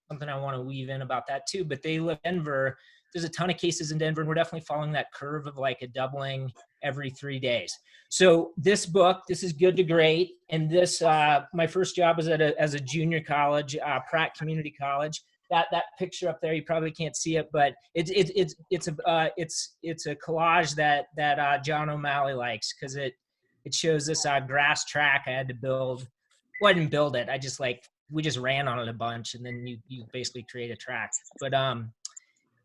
something I want to weave in about that too. But they live in Denver. There's a ton of cases in Denver, and we're definitely following that curve of like a doubling every 3 days. So this book, this is Good to Great. And this, my first job was as a junior college, Pratt Community College. That picture up there, you probably can't see it, but it's a collage that John O'Malley likes, because it shows this grass track I had to build. Well, I didn't build it. We just ran on it a bunch, and then you basically create a track.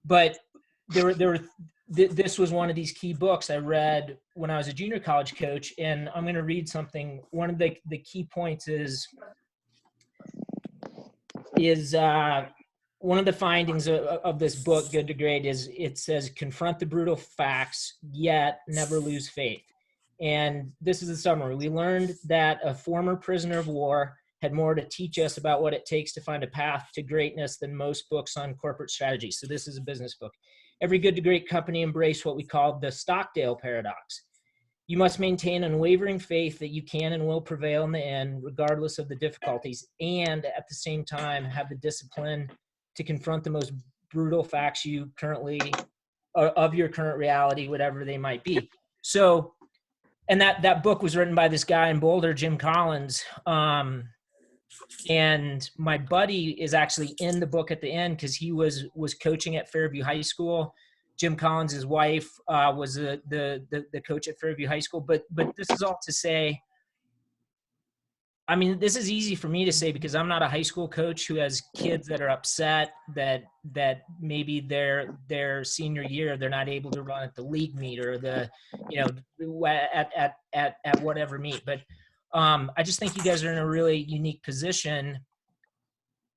But this was one of these key books I read when I was a junior college coach, and I'm going to read something. One of the key points is one of the findings of this book, Good to Great, is it says, confront the brutal facts, yet never lose faith. And this is the summary. We learned that a former prisoner of war had more to teach us about what it takes to find a path to greatness than most books on corporate strategy. So this is a business book. Every good to great company embraced what we call the Stockdale paradox. You must maintain unwavering faith that you can and will prevail in the end, regardless of the difficulties, and at the same time have the discipline to confront the most brutal facts you currently, of your current reality, whatever they might be. So, and that book was written by this guy in Boulder, Jim Collins. And my buddy is actually in the book at the end, because he was coaching at Fairview High School. Jim Collins, his wife, was the coach at Fairview High School. But this is all to say, I mean, this is easy for me to say because I'm not a high school coach who has kids that are upset that maybe their senior year they're not able to run at the league meet or the, at whatever meet. But I just think you guys are in a really unique position.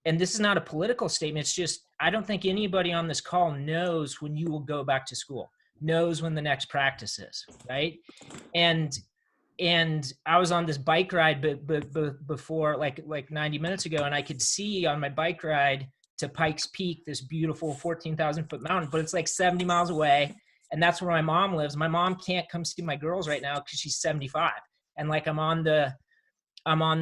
And this is not a political statement. It's just, I don't think anybody on this call knows when you will go back to school, knows when the next practice is, right? And I was on this bike ride before, like 90 minutes ago, and I could see on my bike ride to Pikes Peak, this beautiful 14,000 foot mountain, but it's like 70 miles away. And that's where my mom lives. My mom can't come see my girls right now because she's 75. And like, I'm on the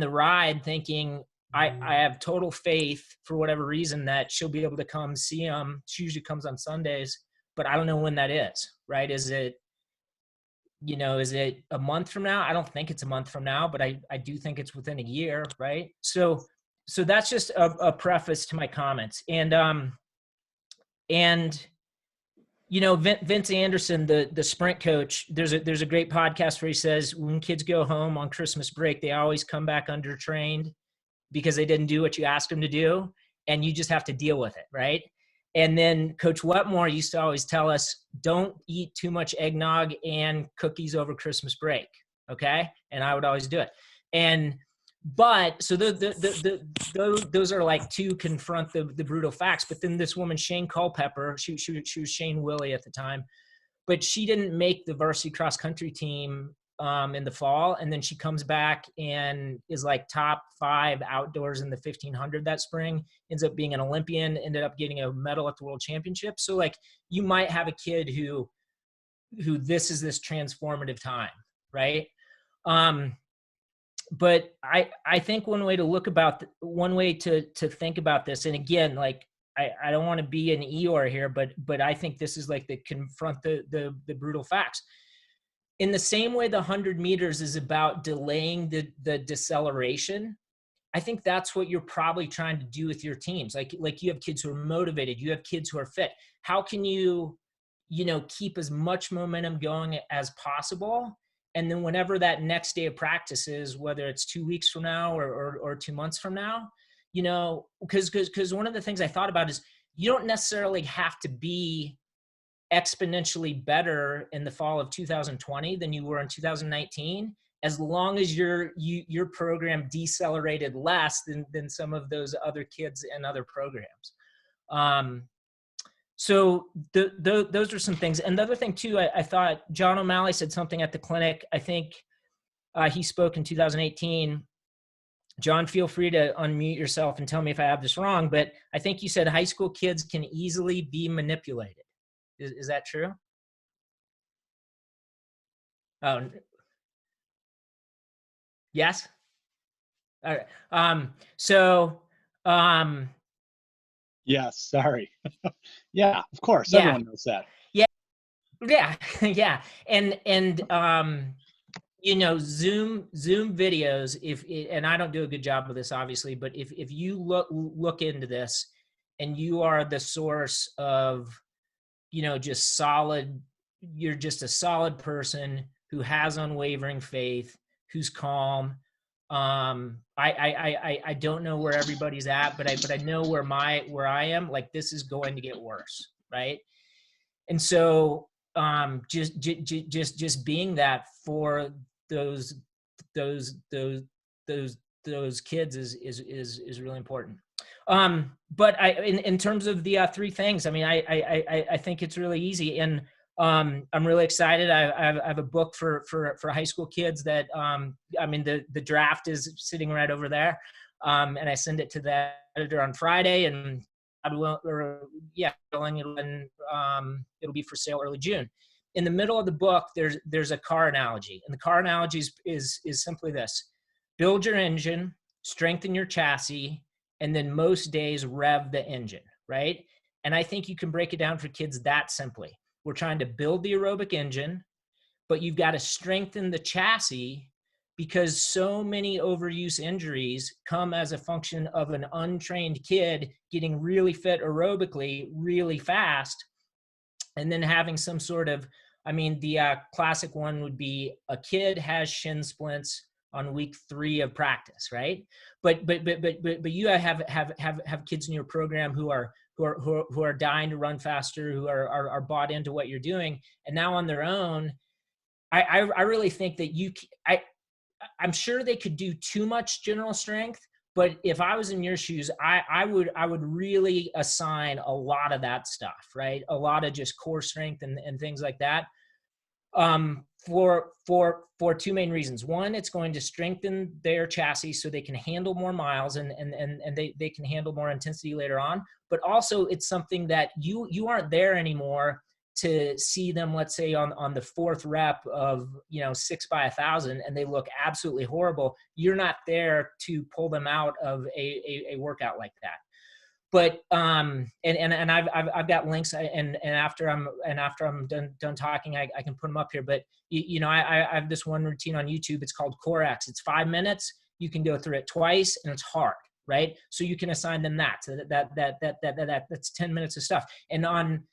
ride thinking, I have total faith for whatever reason that she'll be able to come see them. She usually comes on Sundays, but I don't know when that is, right? Is it a month from now? I don't think it's a month from now, but I do think it's within a year, right? So that's just a preface to my comments. And Vince Anderson, the sprint coach, there's a great podcast where he says, when kids go home on Christmas break, they always come back undertrained because they didn't do what you asked them to do, and you just have to deal with it, right? And then Coach Wetmore used to always tell us, don't eat too much eggnog and cookies over Christmas break, okay? And I would always do it. So those are like to confront the brutal facts. But then this woman, Shane Culpepper, she was Shane Willie at the time, but she didn't make the varsity cross country team in the fall. And then she comes back and is like top 5 outdoors in the 1500 that spring, ends up being an Olympian, ended up getting a medal at the World Championship. So like, you might have a kid who this is this transformative time, right? But I think one way to think about this, and again, like, I don't want to be an Eeyore here, but I think this is like the confront the brutal facts. In the same way the 100 meters is about delaying the deceleration, I think that's what you're probably trying to do with your teams. Like you have kids who are motivated, you have kids who are fit. How can you keep as much momentum going as possible? And then whenever that next day of practice is, whether it's 2 weeks from now or 2 months from now, because one of the things I thought about is you don't necessarily have to be exponentially better in the fall of 2020 than you were in 2019, as long as your program decelerated less than some of those other kids and other programs. So those are some things. And the other thing too, I thought John O'Malley said something at the clinic. I think he spoke in 2018. John, feel free to unmute yourself and tell me if I have this wrong, but I think you said high school kids can easily be manipulated. Is that true? Oh, yes. All right. Yes, sorry. Yeah, of course, Yeah. everyone knows that. Yeah. Yeah. Yeah. Zoom videos, and I don't do a good job of this, obviously, but if you look into this and you are the source of, just solid, you're just a solid person who has unwavering faith, who's calm. I don't know where everybody's at, but I know where I am. Like, this is going to get worse, right? And so, just being that for those those those those kids is really important. But in terms of the three things, I mean, I think it's really easy, and I'm really excited. I have a book for high school kids that I mean, the draft is sitting right over there, and I send it to the editor on Friday, and it'll be for sale early June. In the middle of the book, there's a car analogy, and the car analogy is simply this: build your engine, strengthen your chassis, and then most days rev the engine, right? And I think you can break it down for kids that simply. We're trying to build the aerobic engine, but you've got to strengthen the chassis, because so many overuse injuries come as a function of an untrained kid getting really fit aerobically really fast, and then having some sort of, I mean, the classic one would be a kid has shin splints on week 3 of practice, right? But you have kids in your program who are dying to run faster, who are bought into what you're doing, and now on their own. I really think that I'm sure they could do too much general strength, but if I was in your shoes, I would really assign a lot of that stuff, right? A lot of just core strength and things like that. For two main reasons. One, it's going to strengthen their chassis so they can handle more miles and they can handle more intensity later on. But also, it's something that you aren't there anymore to see them, let's say on the 4th rep of 6 by 1,000, and they look absolutely horrible. You're not there to pull them out of a workout like that. But and I've got links, and after I'm done talking, I can put them up here. But I have this one routine on YouTube. It's called Core X. It's 5 minutes. You can go through it twice, and it's hard, right? So you can assign them that. So that's 10 minutes of stuff. And I'm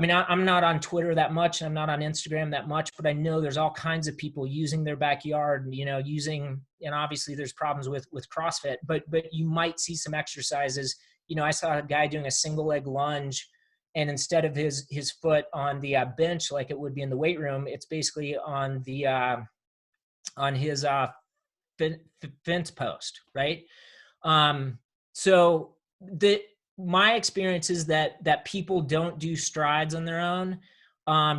not on Twitter that much, and I'm not on Instagram that much, but I know there's all kinds of people using their backyard, and obviously there's problems with CrossFit, but you might see some exercises. I saw a guy doing a single leg lunge, and instead of his foot on the bench like it would be in the weight room, it's basically on his fence post, right? So my experience is that people don't do strides on their own.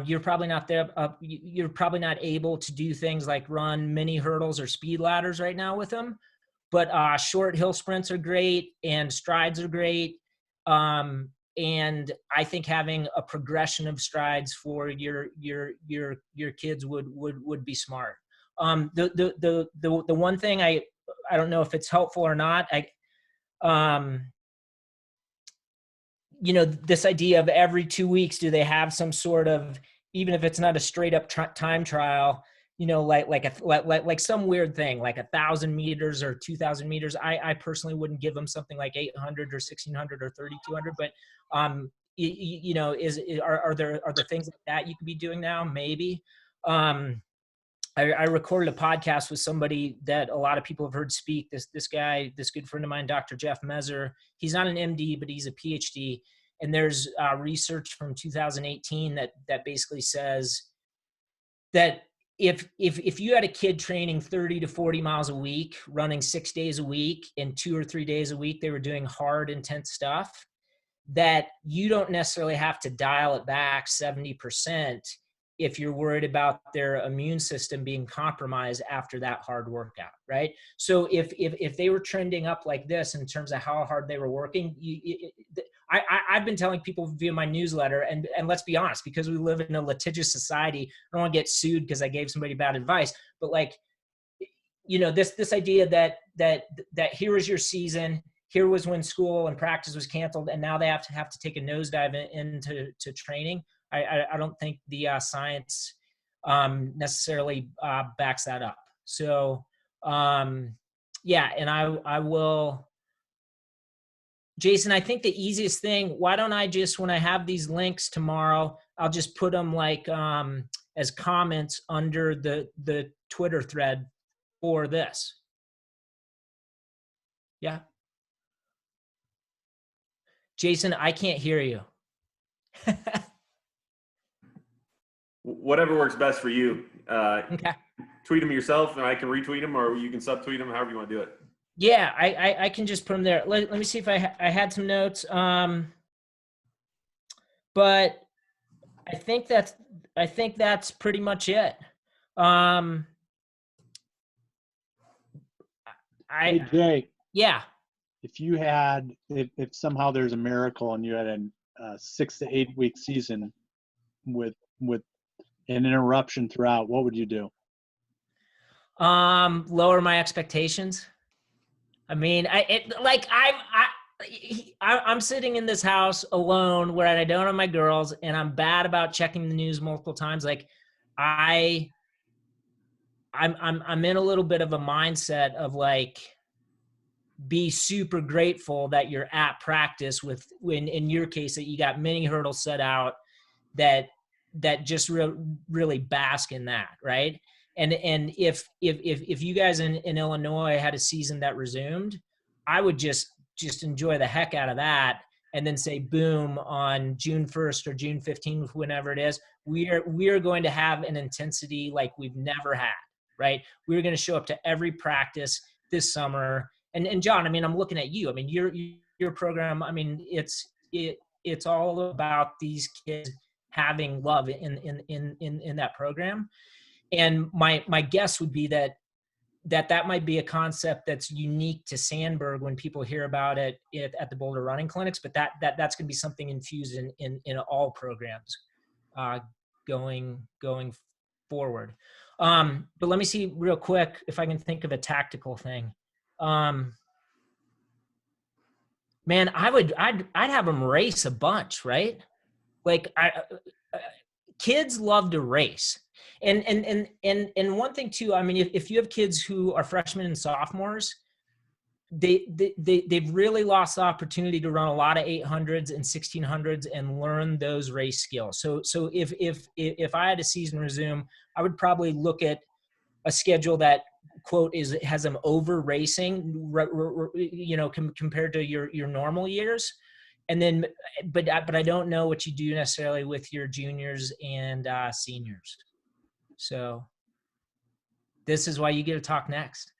You're probably not there. You're probably not able to do things like run mini hurdles or speed ladders right now with them. But short hill sprints are great, and strides are great. And I think having a progression of strides for your kids would be smart. The one thing I don't know if it's helpful or not. This idea of every 2 weeks, do they have some sort of, even if it's not a straight up time trial, like some weird thing, like 1,000 meters or 2,000 meters. I personally wouldn't give them something like 800 or 1,600 or 3,200, but are there things like that you could be doing now? Maybe. I recorded a podcast with somebody that a lot of people have heard speak. This guy, this good friend of mine, Dr. Jeff Mezer. He's not an MD, but he's a PhD. And there's research from 2018 that basically says that if you had a kid training 30 to 40 miles a week, running 6 days a week, and 2 or 3 days a week they were doing hard, intense stuff, that you don't necessarily have to dial it back 70% if you're worried about their immune system being compromised after that hard workout, right? So if they were trending up like this in terms of how hard they were working, I've been telling people via my newsletter, and let's be honest, because we live in a litigious society, I don't want to get sued because I gave somebody bad advice, but this idea that here is your season, here was when school and practice was canceled, and now they have to take a nosedive into training. I don't think the science necessarily backs that up. So yeah, and I will, Jason, I think the easiest thing, why don't I just, when I have these links tomorrow, I'll just put them like as comments under the Twitter thread for this. Yeah. Jason, I can't hear you. Whatever works best for you. Okay. Tweet them yourself, and I can retweet them, or you can subtweet them, however you want to do it. Yeah, I can just put them there. Let me see if I had some notes. But I think that's pretty much it. Hey, Jay, yeah. if somehow there's a miracle and you had a 6 to 8 week season with an interruption throughout, what would you do? Lower my expectations. I mean, I'm sitting in this house alone where I don't have my girls, and I'm bad about checking the news multiple times. Like I'm in a little bit of a mindset of like, be super grateful that you're at practice with, when in your case that you got mini hurdles set out that just really bask in that, right? And if you guys in Illinois had a season that resumed, I would just enjoy the heck out of that, and then say, boom, on June 1st or June 15th, whenever it is, we are going to have an intensity like we've never had, right? We're going to show up to every practice this summer. And John, I mean, I'm looking at you. I mean, your program, I mean, it's all about these kids having love in that program. And my guess would be that might be a concept that's unique to Sandberg when people hear about it at the Boulder Running Clinics, but that's going to be something infused in all programs going forward. But let me see real quick if I can think of a tactical thing. Man, I'd have them race a bunch, right? Like kids love to race. And one thing too, I mean, if you have kids who are freshmen and sophomores, they've really lost the opportunity to run a lot of 800s and 1600s and learn those race skills. So if I had a season resume, I would probably look at a schedule that, quote, has them over racing, you know, compared to your normal years. And then, but I don't know what you do necessarily with your juniors and seniors. So this is why you get to talk next.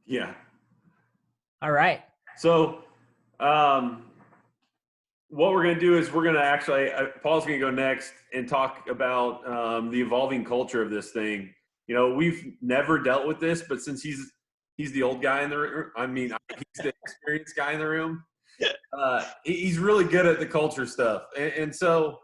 Yeah. All right. So what we're going to do is we're going to actually, Paul's going to go next and talk about the evolving culture of this thing. You know, we've never dealt with this, but since he's the old guy in the room, I mean, he's the experienced guy in the room. He's really good at the culture stuff. And so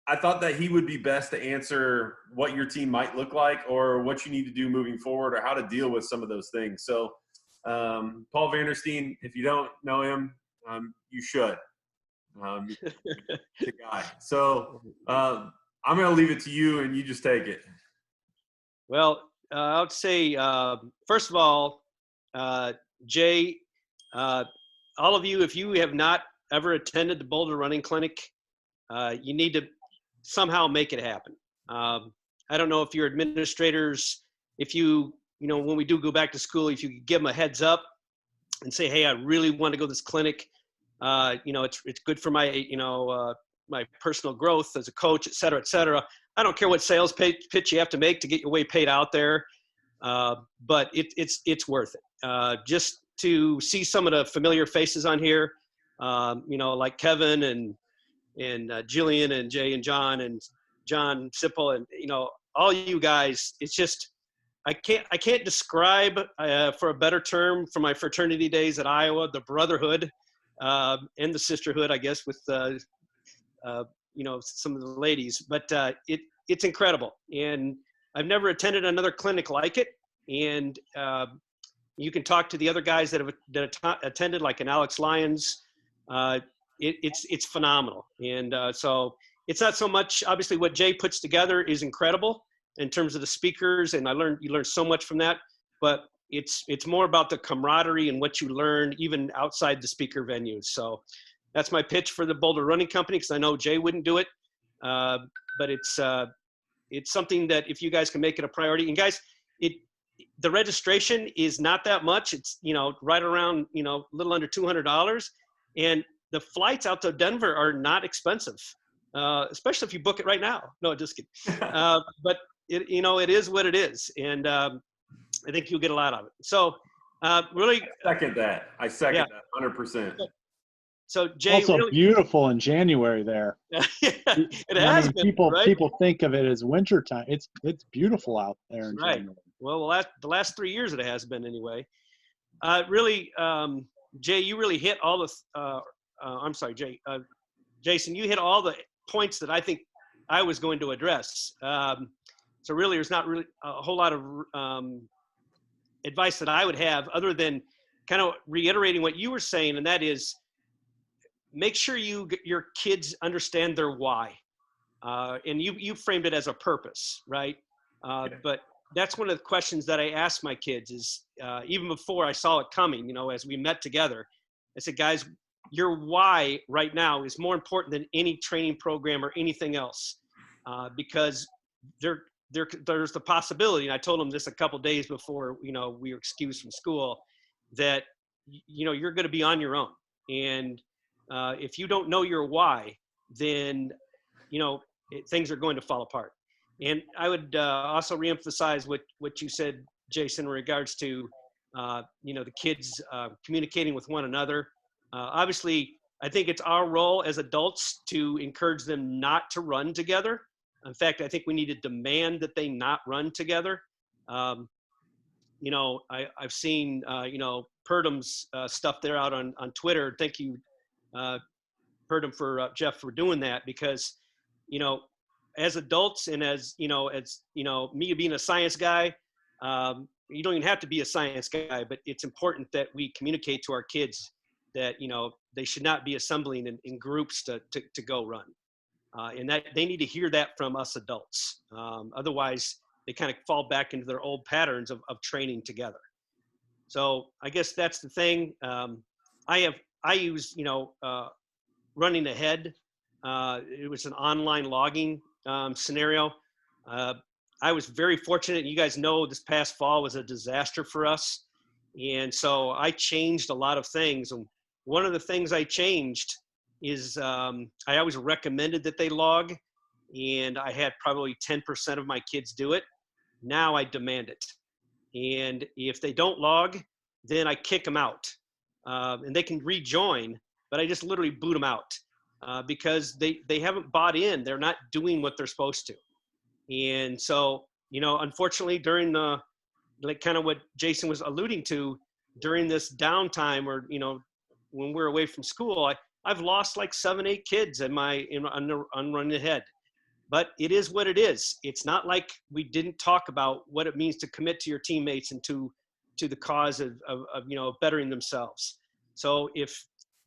I thought that he would be best to answer what your team might look like or what you need to do moving forward or how to deal with some of those things. So Paul Vandersteen, if you don't know him, you should. The guy. So I'm going to leave it to you, and you just take it. Well, I would say, first of all, Jay, all of you, if you have not ever attended the Boulder Running Clinic, you need to somehow make it happen. I don't know if your administrators, if you know, when we do go back to school, if you could give them a heads up and say, hey, I really want to go to this clinic. You know, it's good for my, you know, my personal growth as a coach, et cetera, et cetera. I don't care what sales pitch you have to make to get your way paid out there. But it's worth it. Just to see some of the familiar faces on here, you know, like Kevin and Jillian and Jay and John Sipple, and, you know, all you guys, it's just, I can't describe for a better term from my fraternity days at Iowa, the brotherhood and the sisterhood, I guess, with, you know, some of the ladies, but it's incredible. And I've never attended another clinic like it. And You can talk to the other guys that have attended, like an Alex Lyons. It's phenomenal. And so it's not so much, obviously what Jay puts together is incredible in terms of the speakers. And you learn so much from that, but it's more about the camaraderie and what you learn even outside the speaker venues. So that's my pitch for the Boulder Running Company, because I know Jay wouldn't do it. But it's something that if you guys can make it a priority, and guys, the registration is not that much. It's, right around, a little under $200, and the flights out to Denver are not expensive, especially if you book it right now. No, just kidding. But it is what it is. And I think you'll get a lot out of it. So really. I second that 100%. So Jay, also really, beautiful in January there. It has been, people right? People think of it as wintertime. It's beautiful out there in Right. January. Well, the last 3 years it has been anyway. Really, Jay, you really hit all the. I'm sorry, Jay. Jason, you hit all the points that I think I was going to address. So really, there's not really a whole lot of advice that I would have, other than kind of reiterating what you were saying, and that is, make sure your kids understand their why. And you framed it as a purpose, right? But that's one of the questions that I asked my kids is, even before I saw it coming, as we met together, I said, guys, your why right now is more important than any training program or anything else. Because there's the possibility, and I told them this a couple of days before, we were excused from school, that, you're going to be on your own. And if you don't know your why, then, things are going to fall apart. And I would also reemphasize what you said, Jason, in regards to, the kids communicating with one another. Obviously, I think it's our role as adults to encourage them not to run together. In fact, I think we need to demand that they not run together. I've seen, Purdum's stuff there out on Twitter. Thank you, Purdum, for Jeff, for doing that, because, as adults and as me being a science guy, you don't even have to be a science guy, but it's important that we communicate to our kids that, they should not be assembling in groups to go run. And that they need to hear that from us adults. Otherwise, they kind of fall back into their old patterns of training together. So I guess that's the thing. I use, Running Ahead. It was an online logging scenario. I was very fortunate. You guys know this past fall was a disaster for us. And so I changed a lot of things. And one of the things I changed is I always recommended that they log, and I had probably 10% of my kids do it. Now I demand it. And if they don't log, then I kick them out. And they can rejoin, but I just literally boot them out because they haven't bought in. They're not doing what they're supposed to. And so, unfortunately, during kind of what Jason was alluding to, during this downtime, or, when we're away from school, I've lost like 7-8 kids on Running Ahead. But it is what it is. It's not like we didn't talk about what it means to commit to your teammates and to the cause of bettering themselves. So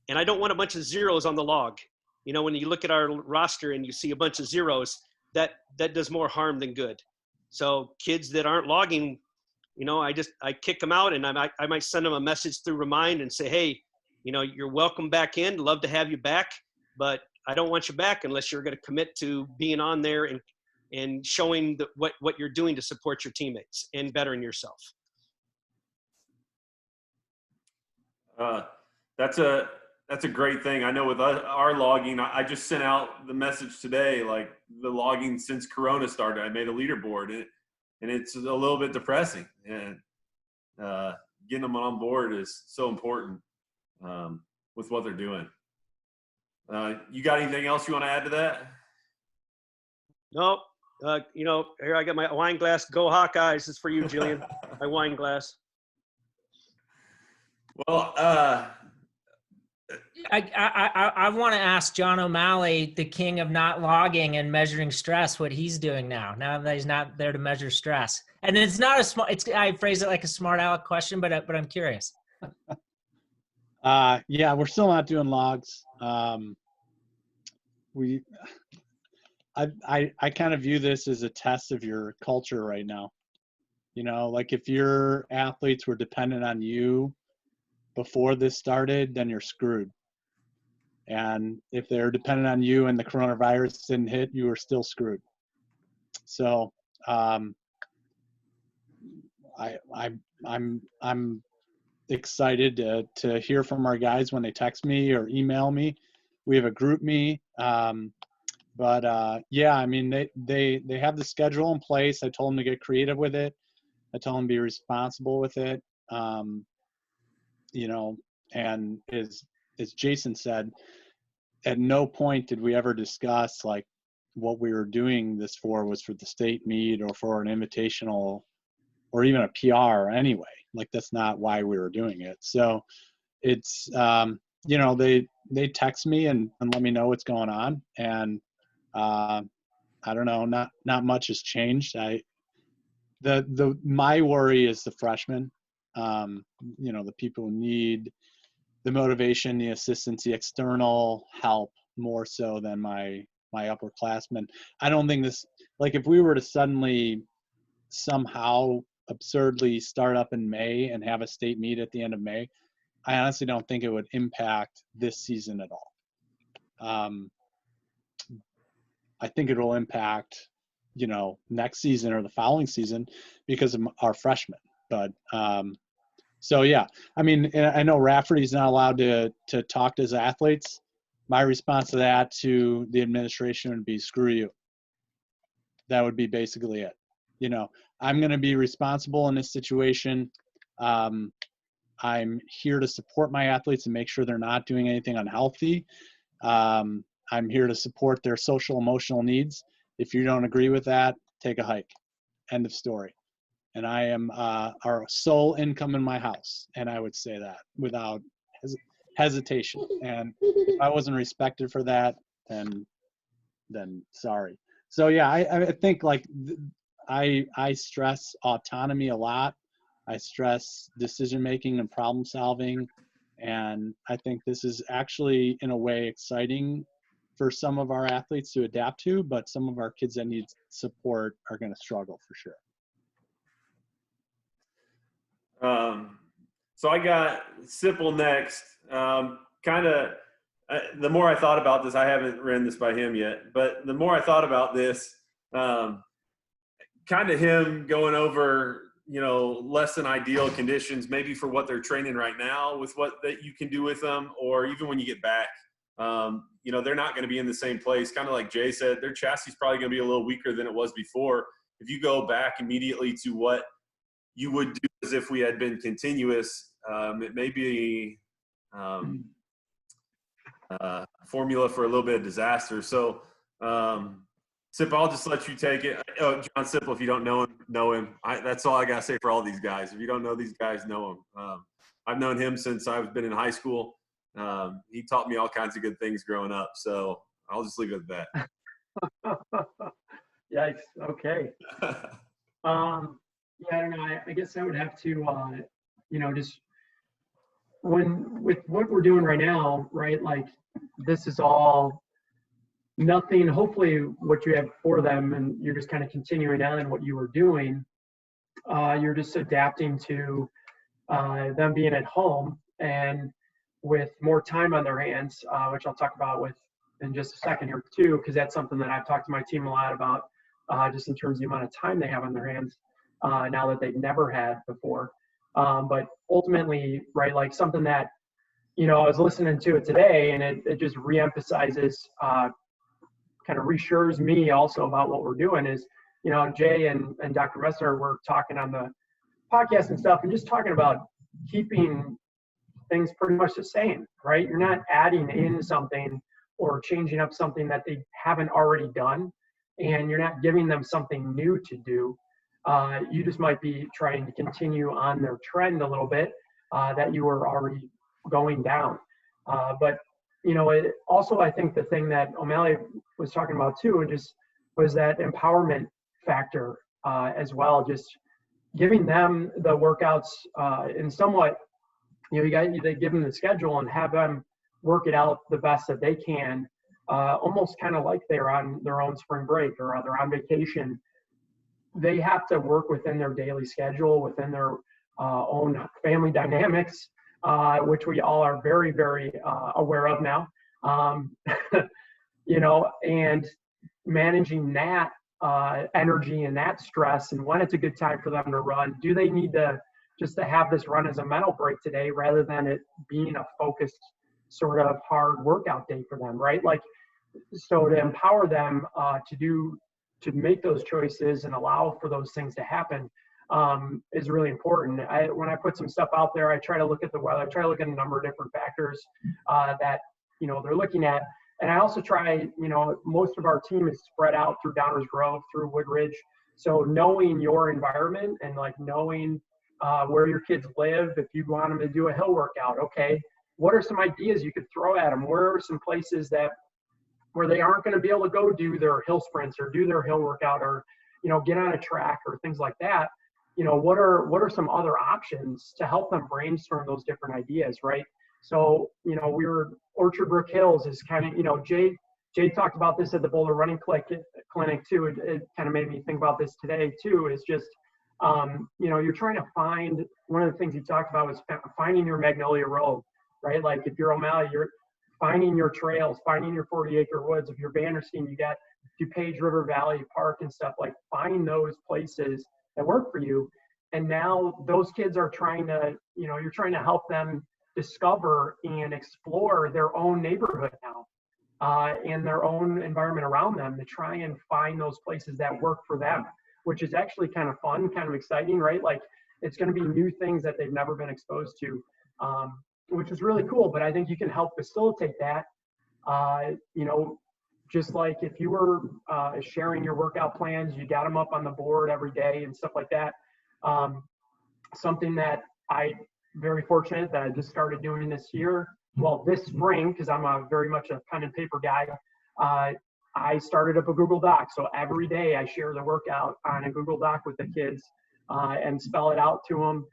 and I don't want a bunch of zeros on the log. When you look at our roster and you see a bunch of zeros, that does more harm than good. So kids that aren't logging, I kick them out, and I might send them a message through Remind and say, hey, you're welcome back in. Love to have you back, but I don't want you back unless you're going to commit to being on there and showing what you're doing to support your teammates and bettering yourself. That's a great thing. I know with our logging, I just sent out the message today, like the logging since Corona started. I made a leaderboard, and it's a little bit depressing. And getting them on board is so important with what they're doing. You got anything else you want to add to that? No. Here I got my wine glass. Go Hawkeyes! This is for you, Jillian. My wine glass. Well, I want to ask John O'Malley, the king of not logging and measuring stress, what he's doing now that he's not there to measure stress. And it's not a smart, I phrase it like a smart aleck question, but I'm curious. Yeah, we're still not doing logs. I kind of view this as a test of your culture right now. You know, like if your athletes were dependent on you before this started, then you're screwed. And if they're dependent on you and the coronavirus didn't hit, you were still screwed. So I'm excited to hear from our guys when they text me or email me. We have a group me. But yeah, I mean, they have the schedule in place. I told them to get creative with it. I told them to be responsible with it. You know, and as Jason said, at no point did we ever discuss like what we were doing this for was for the state meet or for an invitational or even a PR anyway. Like that's not why we were doing it. So it's, you know, they text me and let me know what's going on. And I don't know, not much has changed. My worry is the freshmen, you know, the people who need the motivation, the assistance, the external help more so than my upperclassmen. I don't think this, like if we were to suddenly somehow absurdly start up in May and have a state meet at the end of May, I honestly don't think it would impact this season at all. I think it will impact, you know, next season or the following season because of our freshmen. But so yeah, I mean, I know Rafferty's not allowed to talk to his athletes. My response to that to the administration would be screw you. That would be basically it. You know, I'm going to be responsible in this situation. I'm here to support my athletes and make sure they're not doing anything unhealthy. I'm here to support their social emotional needs. If you don't agree with that, take a hike. End of story. And I am our sole income in my house. And I would say that without hesitation. And if I wasn't respected for that, then sorry. So yeah, I think like I stress autonomy a lot. I stress decision-making and problem solving. And I think this is actually in a way exciting for some of our athletes to adapt to, but some of our kids that need support are going to struggle for sure. So I got Sipple next. The more I thought about this, I haven't ran this by him yet, but the more I thought about this, kind of him going over, you know, less than ideal conditions, maybe for what they're training right now with what that you can do with them, or even when you get back, you know, they're not going to be in the same place. Kind of like Jay said, their chassis is probably going to be a little weaker than it was before. If you go back immediately to what you would do as if we had been continuous, it may be formula for a little bit of disaster. So, Sip, I'll just let you take it. Oh, John Sipple, if you don't know him. That's all I got to say for all these guys. If you don't know these guys, know him. I've known him since I've been in high school. He taught me all kinds of good things growing up. So I'll just leave it at that. Yikes. Okay. Yeah, I don't know. I guess I would have to, you know, just with what we're doing right now, right? Like this is all nothing, hopefully what you have for them and you're just kind of continuing on what you were doing. You're just adapting to them being at home and with more time on their hands, which I'll talk about in just a second here too, because that's something that I've talked to my team a lot about, just in terms of the amount of time they have on their hands now that they've never had before. But ultimately, right, like something that, you know, I was listening to it today and it just reemphasizes, kind of reassures me also about what we're doing is, you know, Jay and Dr. Messner were talking on the podcast and stuff and just talking about keeping things pretty much the same, right? You're not adding in something or changing up something that they haven't already done, and you're not giving them something new to do. You just might be trying to continue on their trend a little bit that you were already going down. But Also, I think the thing that O'Malley was talking about too, and just was that empowerment factor as well. Just giving them the workouts in somewhat, they give them the schedule and have them work it out the best that they can, almost kind of like they're on their own spring break or they're on vacation. They have to work within their daily schedule, within their own family dynamics, which we all are very, very aware of now. And managing that energy and that stress, and when it's a good time for them to run. Do they need to just to have this run as a mental break today rather than it being a focused sort of hard workout day for them, right? Like, so to empower them to make those choices and allow for those things to happen is really important. When I put some stuff out there, I try to look at the weather, I try to look at a number of different factors that, they're looking at. And I also try, most of our team is spread out through Downers Grove, through Woodridge. So knowing your environment and like knowing where your kids live, if you want them to do a hill workout, okay, what are some ideas you could throw at them? Where are some places where they aren't going to be able to go do their hill sprints or do their hill workout or, get on a track or things like that? What are some other options to help them brainstorm those different ideas, right? So, Orchard Brook Hills is kind of, Jay talked about this at the Boulder Running Clinic too. It kind of made me think about this today too, is just, you're trying to find, one of the things he talked about was finding your Magnolia Road, right? Like if you're O'Malley, you're finding your trails, finding your 40-acre woods. If you're Vandersteen, you got DuPage River Valley Park and stuff, like find those places that work for you. And now those kids are trying to, you're trying to help them discover and explore their own neighborhood now and their own environment around them to try and find those places that work for them, which is actually kind of fun, kind of exciting, right? Like it's going to be new things that they've never been exposed to, which is really cool. But I think you can help facilitate that, just like if you were sharing your workout plans, you got them up on the board every day and stuff like that. Something that very fortunate that I just started doing this year. Well, this spring, because I'm very much a pen and paper guy, I started up a Google Doc. So every day I share the workout on a Google Doc with the kids and spell it out to them,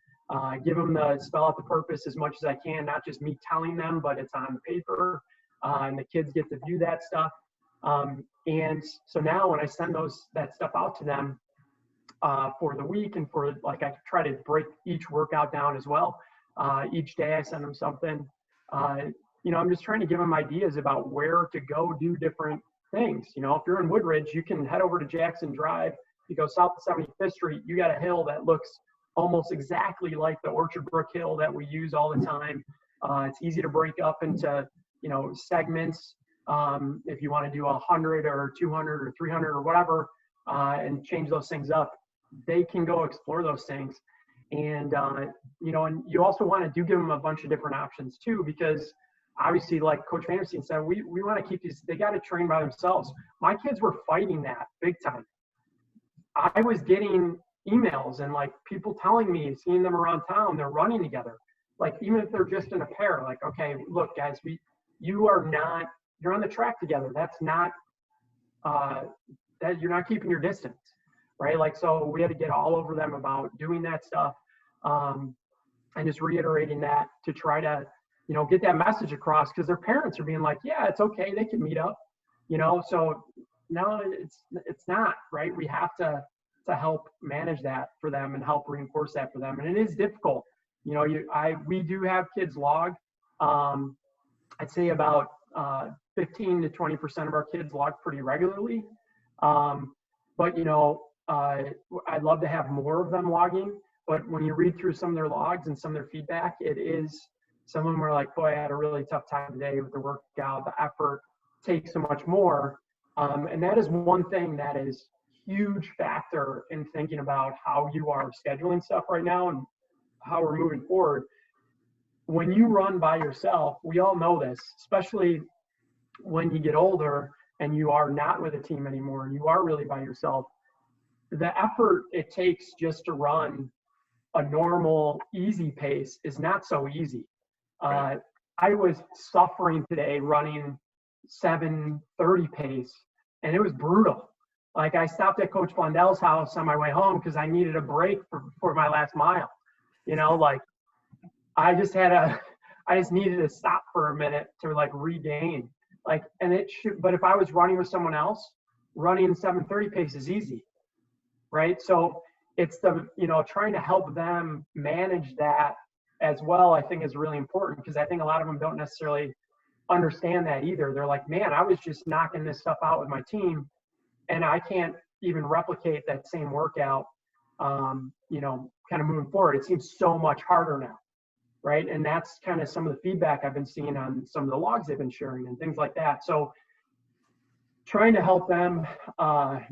give them spell out the purpose as much as I can, not just me telling them, but it's on paper and the kids get to view that stuff. And so now when I send that stuff out to them for the week and for I try to break each workout down as well. Each day I send them something. I'm just trying to give them ideas about where to go do different things. If you're in Woodridge, you can head over to Jackson Drive. You go south to 75th Street, you got a hill that looks almost exactly like the Orchard Brook Hill that we use all the time. It's easy to break up into, segments. If you want to do 100 or 200 or 300 or whatever, and change those things up, they can go explore those things. And, and you also want to give them a bunch of different options too, because obviously, like Coach Vandersteen said, we want to keep these, they got to train by themselves. My kids were fighting that big time. I was getting emails and people telling me, seeing them around town, they're running together. Even if they're just in a pair, okay, look guys, you're on the track together. That's not, that you're not keeping your distance, right? So we had to get all over them about doing that stuff. And just reiterating that to try to, get that message across, because their parents are being like, yeah, it's okay, they can meet up, so no, it's not, right? We have to help manage that for them and help reinforce that for them. And it is difficult. We do have kids log. I'd say about 15 to 20% of our kids log pretty regularly. But I'd love to have more of them logging. But when you read through some of their logs and some of their feedback, some of them are like, boy, I had a really tough time today with the workout. The effort takes so much more. And that is one thing that is huge factor in thinking about how you are scheduling stuff right now and how we're moving forward. When you run by yourself, we all know this, especially when you get older and you are not with a team anymore and you are really by yourself, the effort it takes just to run a normal, easy pace is not so easy. I was suffering today running 7:30 pace, and it was brutal. Like, I stopped at Coach Blondell's house on my way home because I needed a break for my last mile. You know, like I just needed to stop for a minute to like regain. Like, and it should, but if I was running with someone else, running 7:30 pace is easy, right? So it's the, trying to help them manage that as well, I think is really important, because I think a lot of them don't necessarily understand that either. They're like, man, I was just knocking this stuff out with my team, and I can't even replicate that same workout, kind of moving forward. It seems so much harder now, right? And that's kind of some of the feedback I've been seeing on some of the logs they've been sharing and things like that. So trying to help them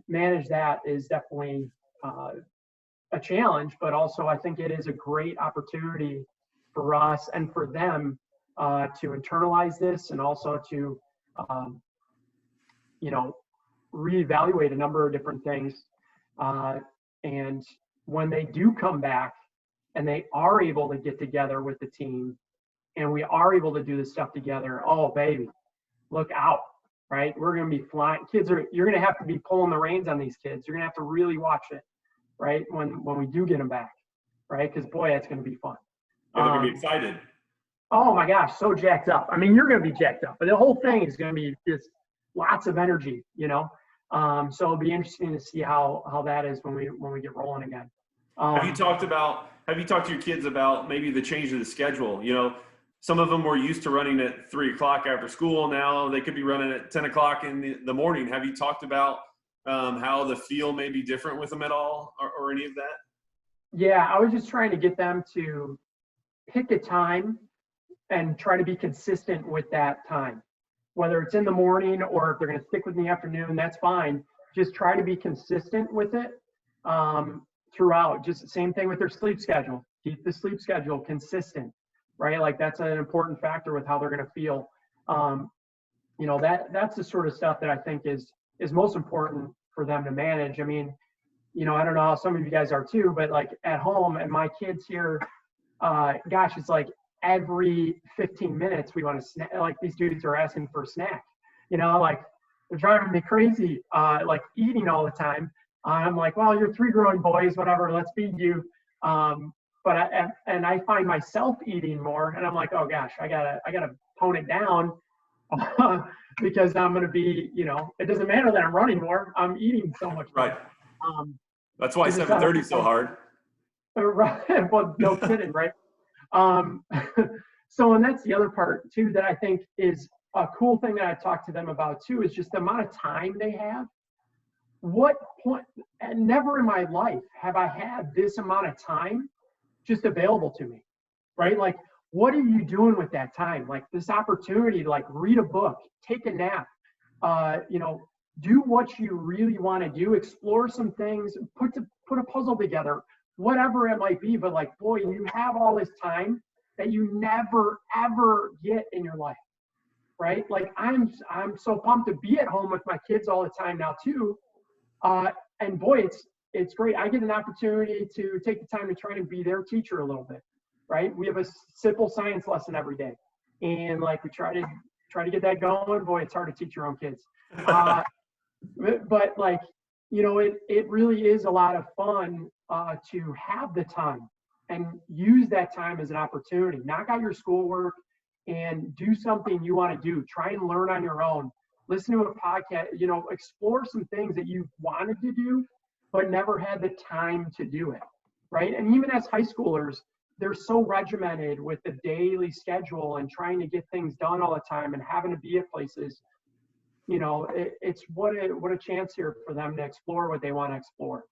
manage that is definitely a challenge, but also I think it is a great opportunity for us and for them to internalize this, and also to, reevaluate a number of different things. And when they do come back and they are able to get together with the team and we are able to do this stuff together, oh baby, look out, right? We're going to be flying. You're going to have to be pulling the reins on these kids. You're going to have to really watch it, right? When we do get them back, right? Because boy, that's going to be fun. They're going to be excited. Oh my gosh, so jacked up. I mean, you're going to be jacked up, but the whole thing is going to be just lots of energy, So it'll be interesting to see how that is when we get rolling again. Have you talked to your kids about maybe the change of the schedule? Some of them were used to running at 3 o'clock after school. Now they could be running at 10 o'clock in the morning. Have you talked about how the feel may be different with them at all, or any of that? Yeah, I was just trying to get them to pick a time and try to be consistent with that time. Whether it's in the morning or if they're going to stick with the afternoon, that's fine. Just try to be consistent with it throughout. Just the same thing with their sleep schedule. Keep the sleep schedule consistent, right? Like, that's an important factor with how they're going to feel. That's the sort of stuff that I think is most important for them to manage. I mean, I don't know how some of you guys are too, but like at home and my kids here, it's like every 15 minutes we want to snack. Like, these dudes are asking for a snack, like they're driving me crazy, like eating all the time. I'm like, well, you're 3 growing boys, whatever, let's feed you. But I find myself eating more, and I'm like, oh gosh, I gotta tone it down because I'm going to be, it doesn't matter that I'm running more, I'm eating so much more. Right. That's why 7:30 is so hard. Right. Well, no kidding, right? So, and that's the other part too that I think is a cool thing that I talked to them about too, is just the amount of time they have. What point, and never in my life have I had this amount of time just available to me, right? Like, what are you doing with that time? Like, this opportunity to like read a book, take a nap, do what you really want to do, explore some things, put a puzzle together, whatever it might be. But like, boy, you have all this time that you never ever get in your life, right? Like, I'm so pumped to be at home with my kids all the time now too. And boy, it's great. I get an opportunity to take the time to try to be their teacher a little bit, right? We have a simple science lesson every day, and like, we try to get that going. Boy, it's hard to teach your own kids. But like, it really is a lot of fun to have the time and use that time as an opportunity. Knock out your schoolwork and do something you want to do. Try and learn on your own. Listen to a podcast, explore some things that you wanted to do, but never had the time to do it, right? And even as high schoolers, they're so regimented with the daily schedule and trying to get things done all the time and having to be at places. It's what a chance here for them to explore what they want to explore,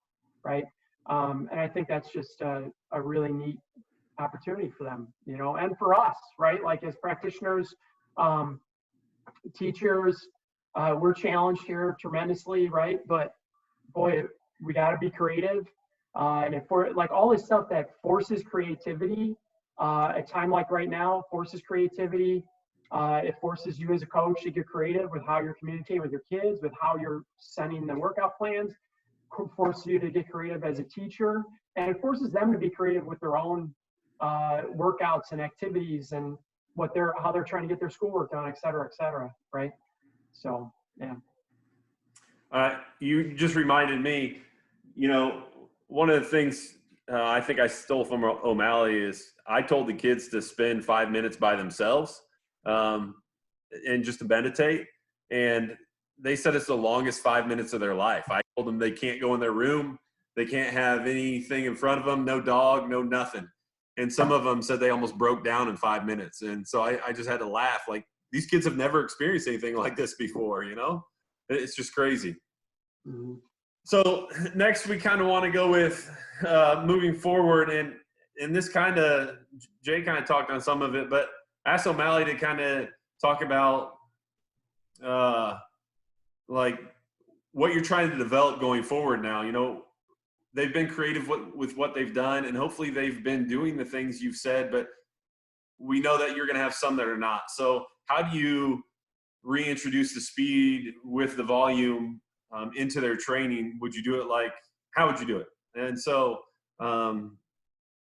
right? And I think that's just a really neat opportunity for them, and for us, right? Like, as practitioners, teachers, we're challenged here tremendously, right? But boy, we got to be creative. And if we're like, all this stuff that forces creativity, a time like right now forces creativity. It forces you as a coach to get creative with how you're communicating with your kids, with how you're sending the workout plans. Forces you to get creative as a teacher, and it forces them to be creative with their own workouts and activities and how they're trying to get their schoolwork done, et cetera, right? So, yeah. You just reminded me, one of the things I think I stole from O'Malley is I told the kids to spend 5 minutes by themselves and just to meditate. And they said it's the longest 5 minutes of their life. I told them they can't go in their room. They can't have anything in front of them, no dog, no nothing. And some of them said they almost broke down in 5 minutes. And so I just had to laugh. Like, these kids have never experienced anything like this before, It's just crazy. Mm-hmm. So next we kind of want to go with moving forward. And this Jay kind of talked on some of it, but I asked O'Malley to kind of talk about like what you're trying to develop going forward now. They've been creative with what they've done, and hopefully they've been doing the things you've said, but we know that you're going to have some that are not. So how do you reintroduce the speed with the volume into their training? Would you do it how would you do it? And so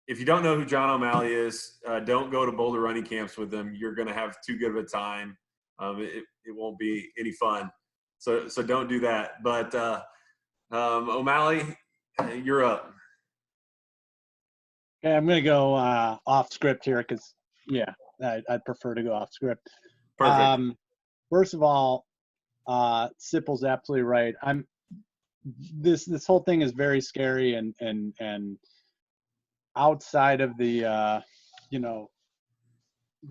if you don't know who John O'Malley is, don't go to Boulder running camps with them. You're going to have too good of a time. It won't be any fun. So don't do that. But O'Malley, you're up. Okay, I'm going to go off script here because, I'd prefer to go off script. Perfect. First of all, Sipple's absolutely right. This whole thing is very scary and outside of the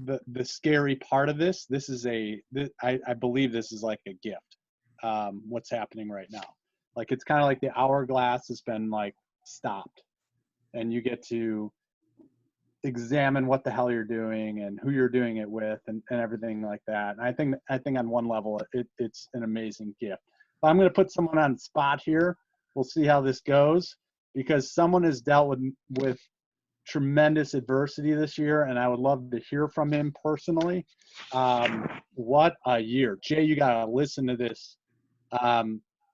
the scary part of this is I believe this is like a gift. What's happening right now, like it's kind of like the hourglass has been like stopped, and you get to examine what the hell you're doing and who you're doing it with and everything like that. And I think on one level it's an amazing gift. But I'm going to put someone on the spot here. We'll see how this goes, because someone has dealt with tremendous adversity this year, and I would love to hear from him personally. What a year. Jay, you got to listen to this.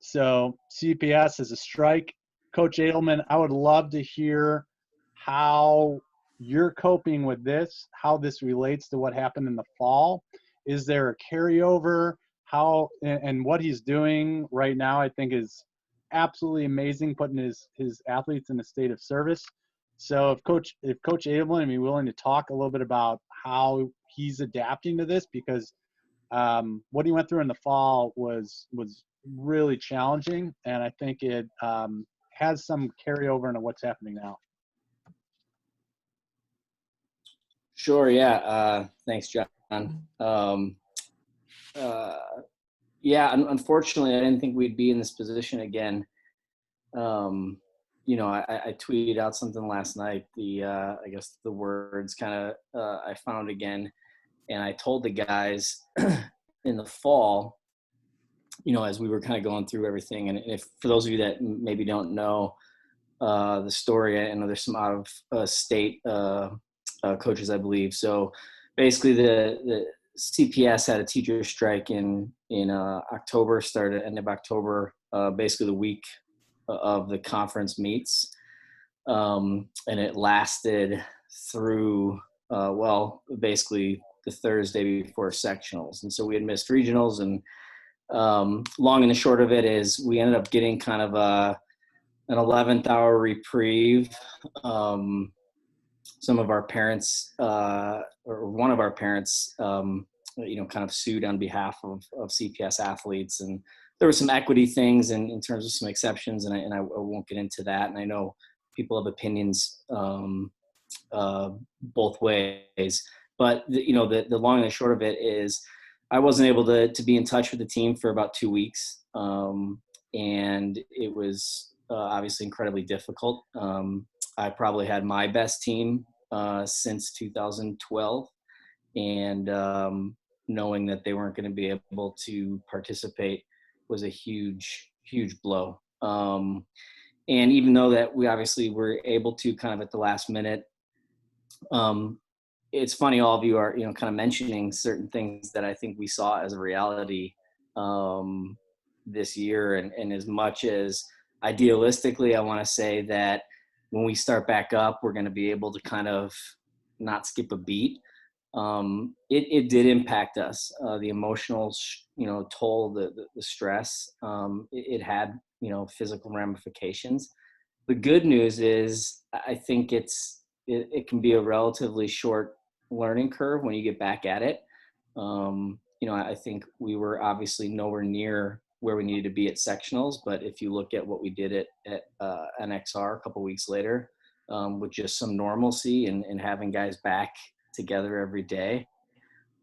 So CPS is a strike. Coach Edelman, I would love to hear how you're coping with this, how this relates to what happened in the fall. Is there a carryover? And what he's doing right now, I think, is absolutely amazing, putting his athletes in a state of service. So if Coach Edelman would be willing to talk a little bit about how he's adapting to this, because what he went through in the fall was really challenging, and I think it has some carryover into what's happening now. Sure. Yeah. Thanks, John. Unfortunately, I didn't think we'd be in this position again. I tweeted out something last night, I guess the words kind of I found again, and I told the guys in the fall, as we were kind of going through everything, and if for those of you that maybe don't know the story, I know there's some out of state coaches, I believe. So basically the CPS had a teacher strike in October, started end of October, basically the week of the conference meets. And it lasted through, basically the Thursday before sectionals. And so we had missed regionals, and long and the short of it is we ended up getting kind of an 11th hour reprieve. Some of our parents, or one of our parents, kind of sued on behalf of CPS athletes, and there were some equity things in terms of some exceptions, and I won't get into that. And I know people have opinions both ways, but the long and the short of it is I wasn't able to be in touch with the team for about 2 weeks, and it was obviously incredibly difficult. I probably had my best team since 2012, and knowing that they weren't going to be able to participate was a huge blow. And even though that we obviously were able to kind of at the last minute, it's funny, all of you are, kind of mentioning certain things that I think we saw as a reality this year. And as much as idealistically, I want to say that when we start back up, we're going to be able to kind of not skip a beat. it did impact us. The emotional, toll, the stress, it had, physical ramifications. The good news is I think it can be a relatively short learning curve when you get back at it. I think we were obviously nowhere near where we needed to be at sectionals, but if you look at what we did at NXR a couple weeks later, with just some normalcy and having guys back together every day,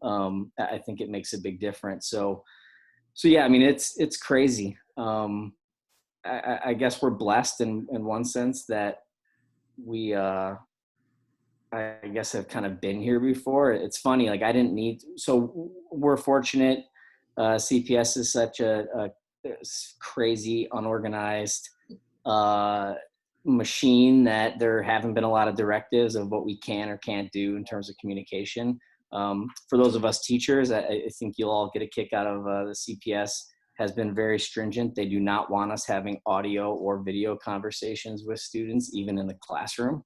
I think it makes a big difference. So yeah, I mean, it's crazy. I guess we're blessed in one sense that we, I guess, have kind of been here before. It's funny, like so we're fortunate. CPS is such a crazy, unorganized machine that there haven't been a lot of directives of what we can or can't do in terms of communication. For those of us teachers, I think you'll all get a kick out of the CPS has been very stringent. They do not want us having audio or video conversations with students, even in the classroom.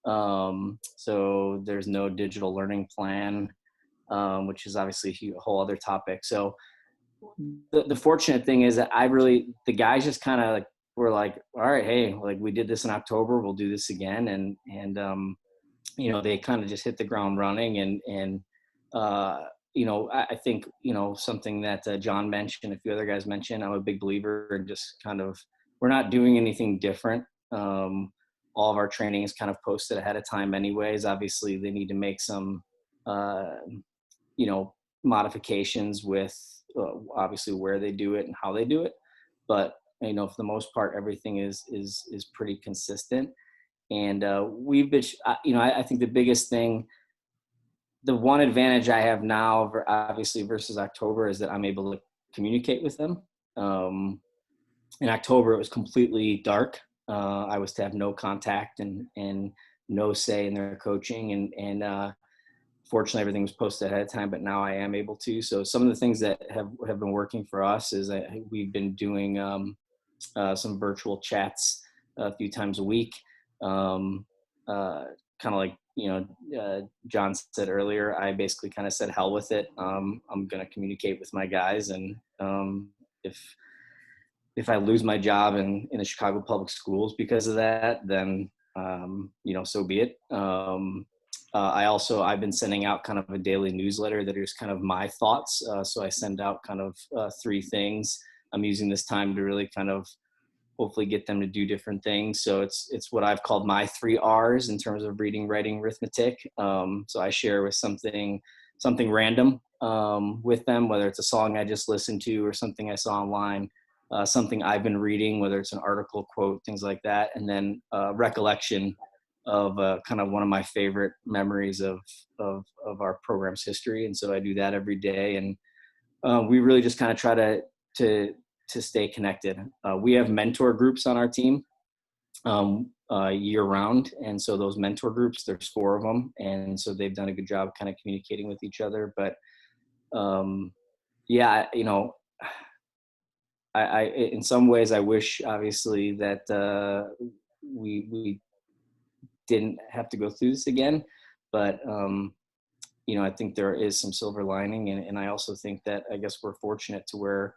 So there's no digital learning plan, which is obviously a whole other topic. So the fortunate thing is that the guys just kind of were like, all right, hey, like we did this in October, we'll do this again. And they kind of just hit the ground running and I think, something that John mentioned, a few other guys mentioned, I'm a big believer in just kind of, we're not doing anything different. All of our training is kind of posted ahead of time anyways. Obviously they need to make some, modifications with obviously where they do it and how they do it. But, for the most part, everything is pretty consistent. And we've been, I think the biggest thing, the one advantage I have now, obviously versus October, is that I'm able to communicate with them. In October, it was completely dark. I was to have no contact and no say in their coaching. And fortunately, everything was posted ahead of time, but now I am able to. So some of the things that have been working for us is we've been doing some virtual chats a few times a week. Kind of like, John said earlier, I basically kind of said, hell with it. I'm going to communicate with my guys. And if I lose my job in the Chicago public schools because of that, then, so be it. I've been sending out kind of a daily newsletter that is kind of my thoughts. So I send out kind of 3 things. I'm using this time to really kind of hopefully get them to do different things. So it's what I've called my 3 R's in terms of reading, writing, arithmetic. So I share with something random with them, whether it's a song I just listened to or something I saw online, something I've been reading, whether it's an article, quote, things like that. And then recollection of kind of one of my favorite memories of our program's history. And so I do that every day. And we really just kind of try to stay connected. We have mentor groups on our team year round. And so those mentor groups, there's 4 of them. And so they've done a good job kind of communicating with each other. But I in some ways, I wish obviously that we didn't have to go through this again. But, I think there is some silver lining. And I also think that I guess we're fortunate or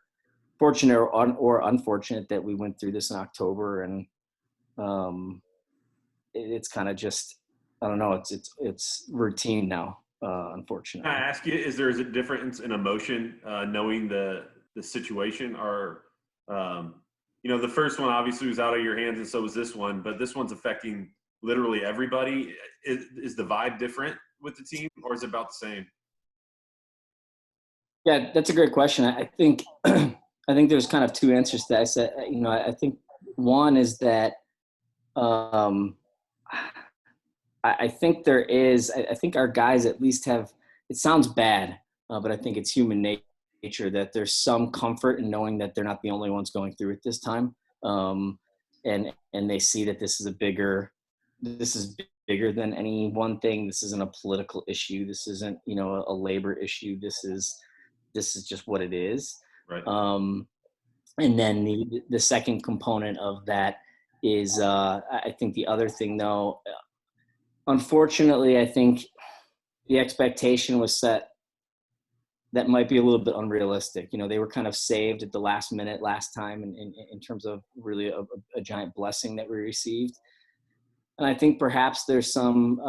unfortunate that we went through this in October, and it's kind of just, I don't know, it's routine now, unfortunately. Can I ask you, is there a difference in emotion knowing the situation, or the first one obviously was out of your hands and so was this one, but this one's affecting literally everybody. Is the vibe different with the team, or is it about the same? Yeah, that's a great question. I think there's kind of 2 answers to that. I said, I think one is that I think there is, I think our guys at least have, it sounds bad, but I think it's human nature that there's some comfort in knowing that they're not the only ones going through it this time. And they see that this is bigger than any one thing. This isn't a political issue. This isn't, a labor issue. This is just what it is. Right. And then the second component of that is, I think the other thing though, unfortunately, I think the expectation was set that might be a little bit unrealistic. You know, they were kind of saved at the last minute last time in terms of really a giant blessing that we received. And I think perhaps there's some,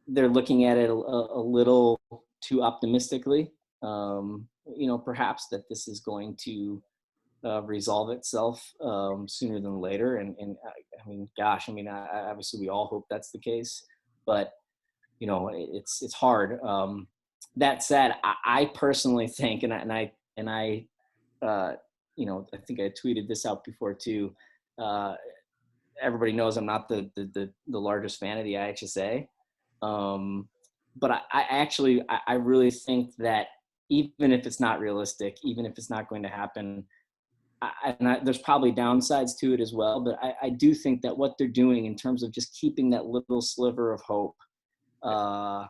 they're looking at it a little too optimistically. You know, perhaps that this is going to resolve itself sooner than later. And I mean, gosh, I mean, obviously we all hope that's the case, but you know, it's hard. That said, I personally think, and I you know, I think I tweeted this out before too. Everybody knows I'm not the largest fan of the IHSA. But I actually really think that even if it's not realistic, even if it's not going to happen, there's probably downsides to it as well. But I do think that what they're doing in terms of just keeping that little sliver of hope, I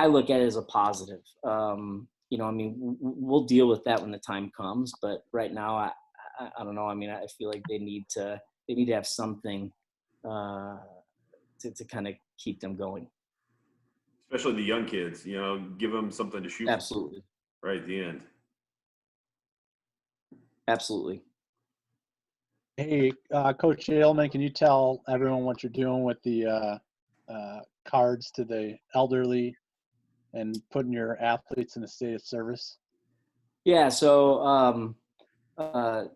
look at it as a positive. You know, I mean, we'll deal with that when the time comes. But right now, I don't know. I mean, I feel like they need to have something to kind of keep them going. Especially the young kids, you know, give them something to shoot for. Absolutely. Right at the end. Absolutely. Hey, Coach Ailman, can you tell everyone what you're doing with the cards to the elderly and putting your athletes in a state of service? Yeah. So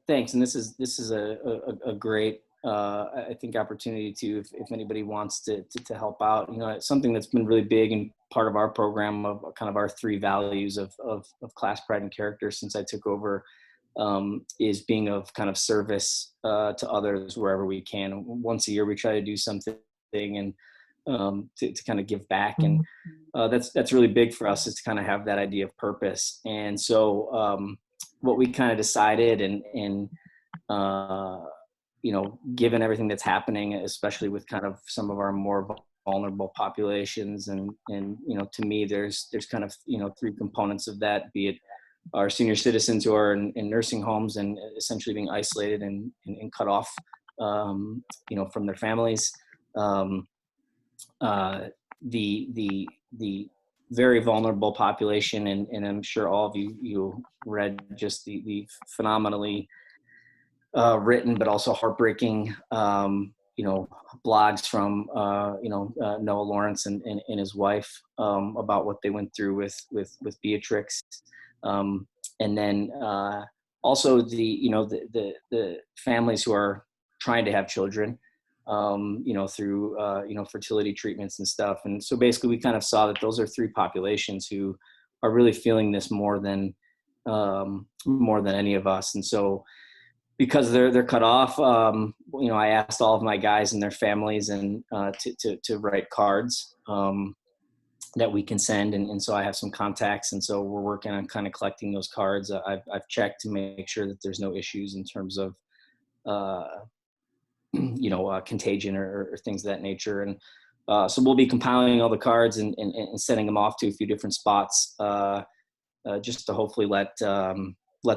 thanks. And this is a great I think opportunity to, if anybody wants to help out. You know, it's something that's been really big and part of our program of kind of our 3 values of class pride and character since I took over, is being of kind of service to others wherever we can. Once a year we try to do something and to kind of give back, and that's really big for us, is to kind of have that idea of purpose. And so what we kind of decided, and you know, given everything that's happening, especially with kind of some of our more vulnerable populations, and you know, to me, there's kind of, you know, 3 components of that, be it our senior citizens who are in nursing homes and essentially being isolated and cut off, you know, from their families. The very vulnerable population, and I'm sure all of you read just the phenomenally written but also heartbreaking you know, blogs from you know, Noah Lawrence and his wife about what they went through with Beatrix, and then also you know, the families who are trying to have children, you know, through you know, fertility treatments and stuff. And so basically we kind of saw that those are 3 populations who are really feeling this more than any of us. And so because they're cut off, you know, I asked all of my guys and their families and to write cards that we can send, and so I have some contacts, and so we're working on kind of collecting those cards. I've checked to make sure that there's no issues in terms of you know, contagion or things of that nature. And so we'll be compiling all the cards and sending them off to a few different spots, just to hopefully let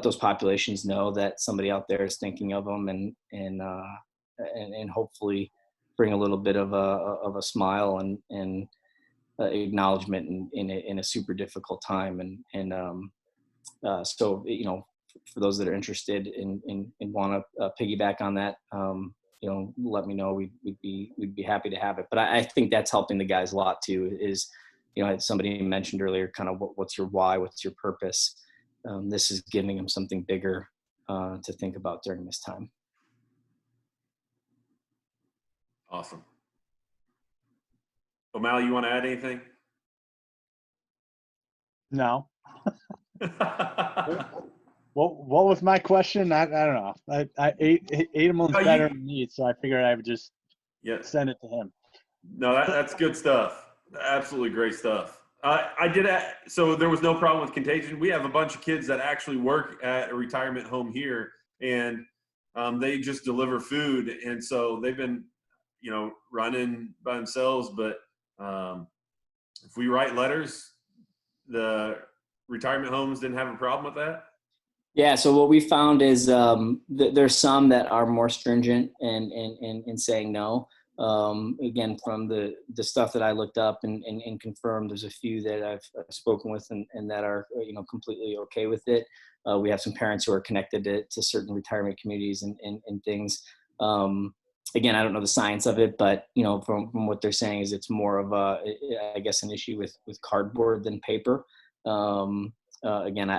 those populations know that somebody out there is thinking of them, and hopefully bring a little bit of a smile and acknowledgement in a super difficult time. And so, you know, for those that are interested and want to piggyback on that, you know, let me know. We'd be happy to have it. But I think that's helping the guys a lot too, is, you know, somebody mentioned earlier, kind of what's your why, what's your purpose? This is giving them something bigger to think about during this time. Awesome. O'Malley, you want to add anything? No. What was my question? I don't know. I ate him better than me, so I figured I would just send it to him. No, that's good stuff. Absolutely great stuff. I did. So there was no problem with contagion. We have a bunch of kids that actually work at a retirement home here, and they just deliver food. And so they've been, you know, running by themselves. But if we write letters, the retirement homes didn't have a problem with that. Yeah. So what we found is there's some that are more stringent in saying no. Again, from the stuff that I looked up and confirmed, there's a few that I've spoken with and that are, completely okay with it. We have some parents who are connected to certain retirement communities and things. Again, I don't know the science of it, but from what they're saying is it's more of I guess an issue with cardboard than paper. Again,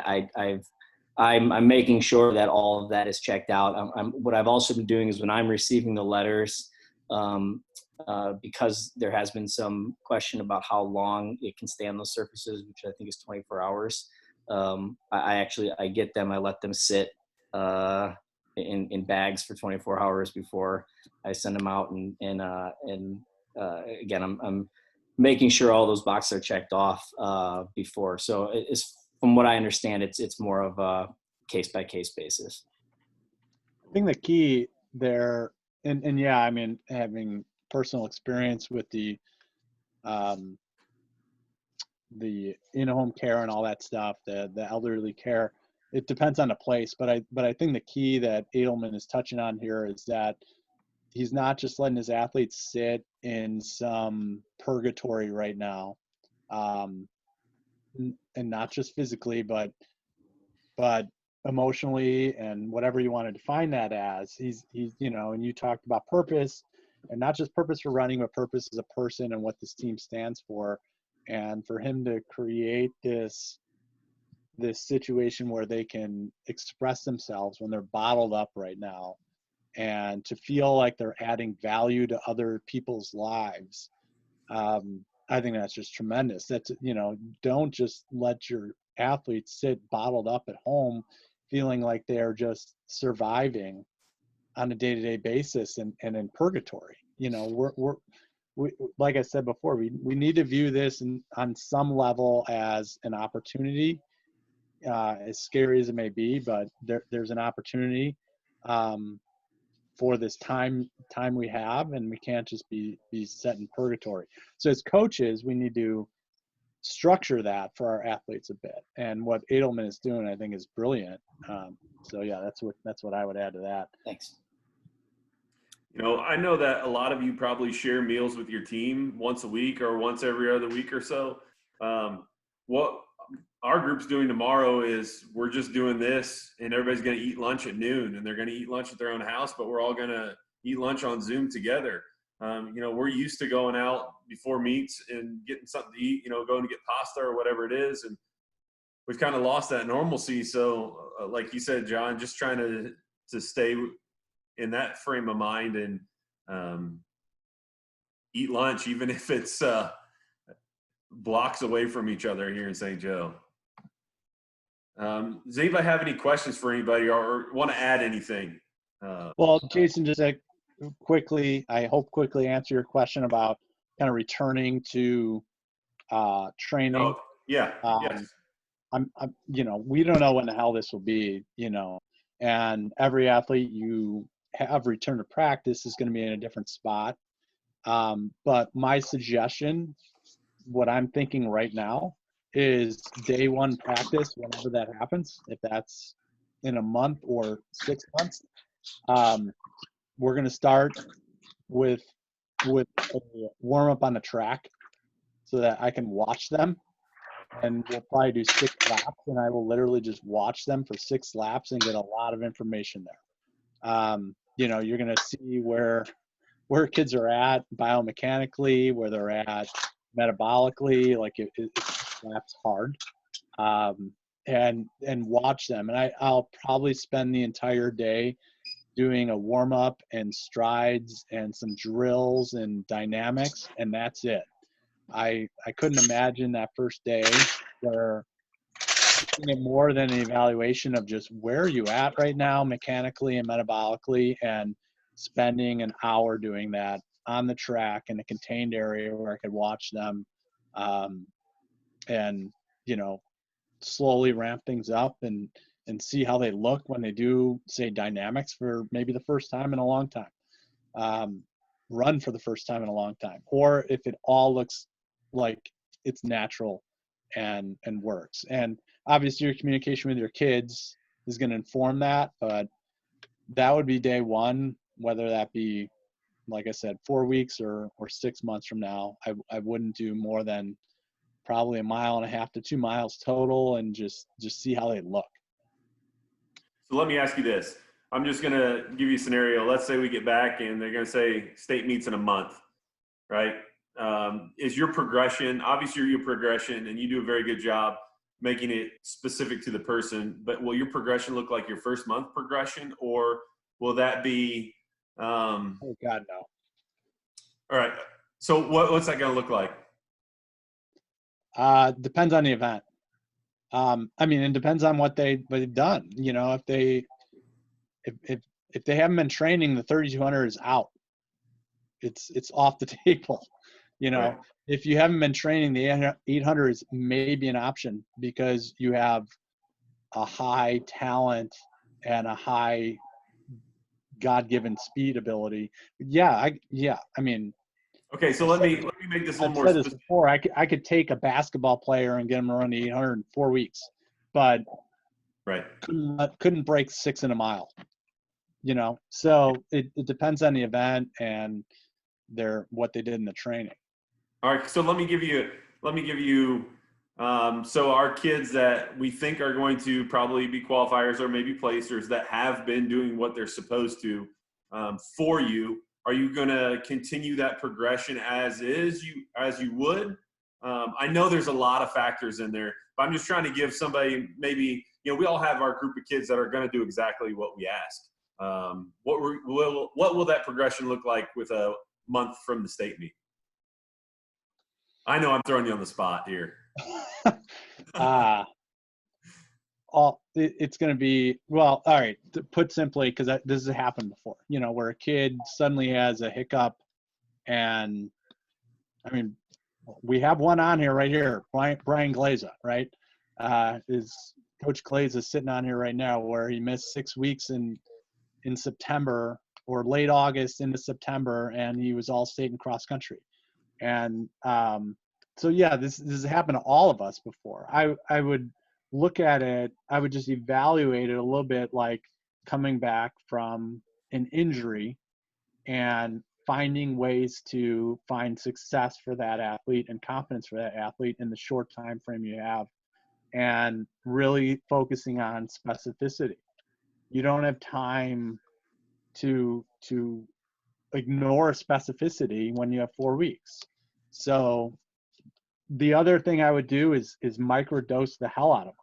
I'm making sure that all of that is checked out. What I've also been doing is when I'm receiving the letters, because there has been some question about how long it can stay on those surfaces, which I think is 24 hours. I get them, I let them sit in bags for 24 hours before I send them out. Again, I'm making sure all those boxes are checked off before. So it's, from what I understand, it's more of a case by case basis. I think the key there, and yeah, I mean, having personal experience with the in-home care and all that stuff, the elderly care, it depends on the place. But I think the key that Edelman is touching on here is that he's not just letting his athletes sit in some purgatory right now, and not just physically, but emotionally and whatever you want to define that as. He's and you talked about purpose, and not just purpose for running, but purpose as a person and what this team stands for. And for him to create this situation where they can express themselves when they're bottled up right now, and to feel like they're adding value to other people's lives, I think that's just tremendous. That's, don't just let your athletes sit bottled up at home feeling like they're just surviving on a day-to-day basis and in purgatory. We, like I said before, we need to view this on some level as an opportunity, as scary as it may be, but there's an opportunity for this time we have, and we can't just be set in purgatory. So as coaches, we need to structure that for our athletes a bit. And what Edelman is doing, I think, is brilliant. So yeah, that's what I would add to that. Thanks. I know that a lot of you probably share meals with your team once a week or once every other week or so. What our group's doing tomorrow is we're just doing this, and everybody's going to eat lunch at noon, and they're going to eat lunch at their own house, but we're all going to eat lunch on Zoom together. We're used to going out before meets and getting something to eat, going to get pasta or whatever it is. And we've kind of lost that normalcy. So like you said, John, just trying to stay in that frame of mind and eat lunch, even if it's blocks away from each other here in St. Joe. Does anybody have any questions for anybody or want to add anything? Well, Jason, just quickly answer your question about kind of returning to training. Oh, yeah. Yes. We don't know when the hell this will be, and every athlete you have return to practice is going to be in a different spot. But my suggestion, what I'm thinking right now, is day one practice, whenever that happens, if that's in a month or 6 months. We're going to start with a warm up on the track so that I can watch them, and we'll probably do 6 laps, and I will literally just watch them for 6 laps and get a lot of information there. You're going to see where kids are at biomechanically, where they're at metabolically, like it slaps hard, and watch them. And I'll probably spend the entire day doing a warm up and strides and some drills and dynamics, and that's it. I couldn't imagine that first day where it more than an evaluation of just where are you at right now mechanically and metabolically, and spending an hour doing that on the track in a contained area where I could watch them, and slowly ramp things up and see how they look when they do, say, dynamics for maybe the first time in a long time, run for the first time in a long time, or if it all looks like it's natural and works. And obviously your communication with your kids is going to inform that, but that would be day one, whether that be like I said, 4 weeks or 6 months from now, I wouldn't do more than probably 1.5 miles to 2 miles total, and just see how they look. So let me ask you this. I'm just going to give you a scenario. Let's say we get back and they're going to say state meets in a month, right? Is your progression, obviously your progression, and you do a very good job making it specific to the person, but will your progression look like your first month progression, or will that be Oh God, no. all right? So what's that going to look like? Depends on the event. I mean, it depends on what they've done. You know, if they haven't been training, the 3,200 is out. It's off the table. You know, Right. if you haven't been training, the 800 is maybe an option because you have a high talent and a high God-given speed ability. I mean, Okay, so let me make this a I've little more said this specific. before. I could take a basketball player and get him to run the 800 in 4 weeks, but Right. couldn't break 6 in a mile. You know, so it depends on the event and what they did in the training. All right, so let me give you so our kids that we think are going to probably be qualifiers or maybe placers that have been doing what they're supposed to for you. Are you going to continue that progression as you would? I know there's a lot of factors in there, but I'm just trying to give somebody maybe, you know, we all have our group of kids that are going to do exactly what we ask. What will that progression look like with a month from the state meet? I know I'm throwing you on the spot here. It's going to be, well, all right, to put simply, because this has happened before, you know, where a kid suddenly has a hiccup. And I mean, we have one on here right here, Brian Glaza, right? Is Coach Glaza sitting on here right now, where he missed 6 weeks in September or late August into September, and he was all state and cross country. And so yeah, this has happened to all of us before. I would look at it, I would just evaluate it a little bit like coming back from an injury and finding ways to find success for that athlete and confidence for that athlete in the short time frame you have, and really focusing on specificity. You don't have time to ignore specificity when you have 4 weeks. So the other thing I would do is microdose the hell out of them.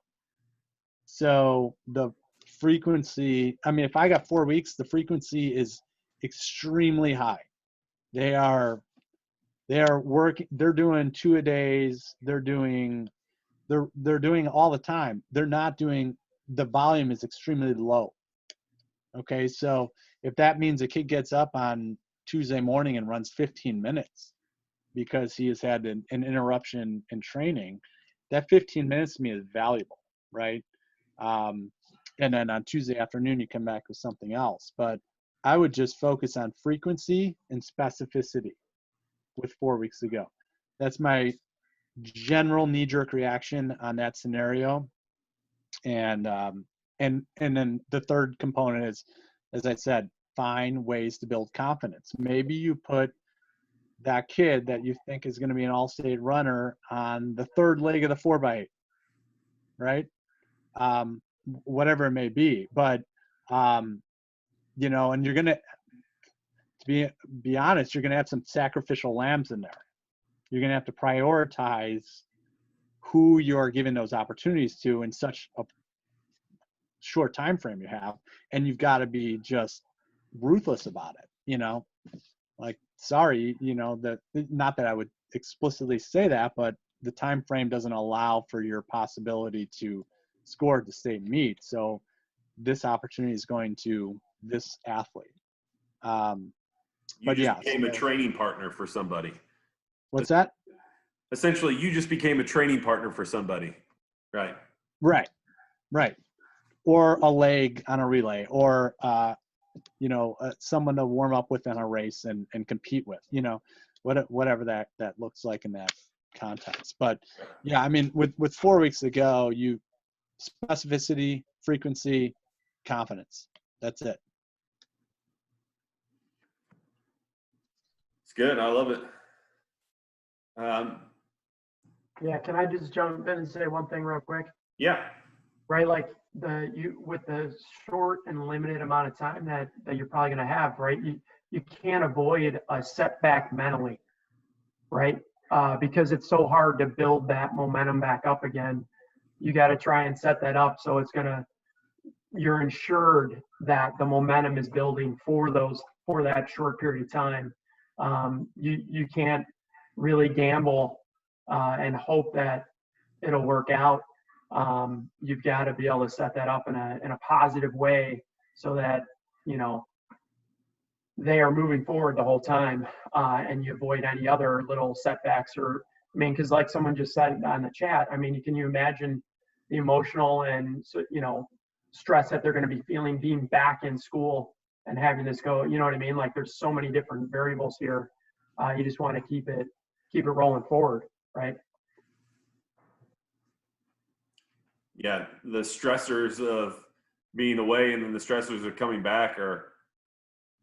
So the frequency, I mean, if I got 4 weeks, the frequency is extremely high. They are working, they're doing 2 a days, they're doing all the time. They're not doing, the volume is extremely low. Okay, so if that means a kid gets up on Tuesday morning and runs 15 minutes because he has had an interruption in training, that 15 minutes to me is valuable, right? And then on Tuesday afternoon, you come back with something else. But I would just focus on frequency and specificity with 4 weeks to go. That's my general knee-jerk reaction on that scenario. And then the third component is, as I said, find ways to build confidence. Maybe you put that kid that you think is going to be an all-state runner on the third leg of the 4x8, right? Whatever it may be. But, you know, and you're going to be honest, you're going to have some sacrificial lambs in there. You're going to have to prioritize who you're giving those opportunities to in such a short time frame you have, and you've got to be just ruthless about it, you know, like, sorry, you know, that, not that I would explicitly say that, but the time frame doesn't allow for your possibility to score at the state meet. So this opportunity is going to this athlete. But yeah, became a training partner for somebody. What's that? Essentially, you just became a training partner for somebody, right? Right. Or a leg on a relay, or you know, someone to warm up with in a race and compete with, you know, whatever that looks like in that context. But yeah, I mean, with 4 weeks to go, you specificity, frequency, confidence. That's it. good. I love it. Yeah, can I just jump in and say one thing real quick? Yeah. Right, like with the short and limited amount of time that you're probably going to have, right? You can't avoid a setback mentally, right? Because it's so hard to build that momentum back up again. You got to try and set that up so you're ensured that the momentum is building for that short period of time. You can't really gamble and hope that it'll work out. You've got to be able to set that up in a positive way so that they are moving forward the whole time, and you avoid any other little setbacks because like someone just said on the chat, can you imagine the emotional and stress that they're going to be feeling being back in school and having this go, you know what I mean? Like there's so many different variables here. You just want to keep it rolling forward, right? Yeah, the stressors of being away and then the stressors of coming back are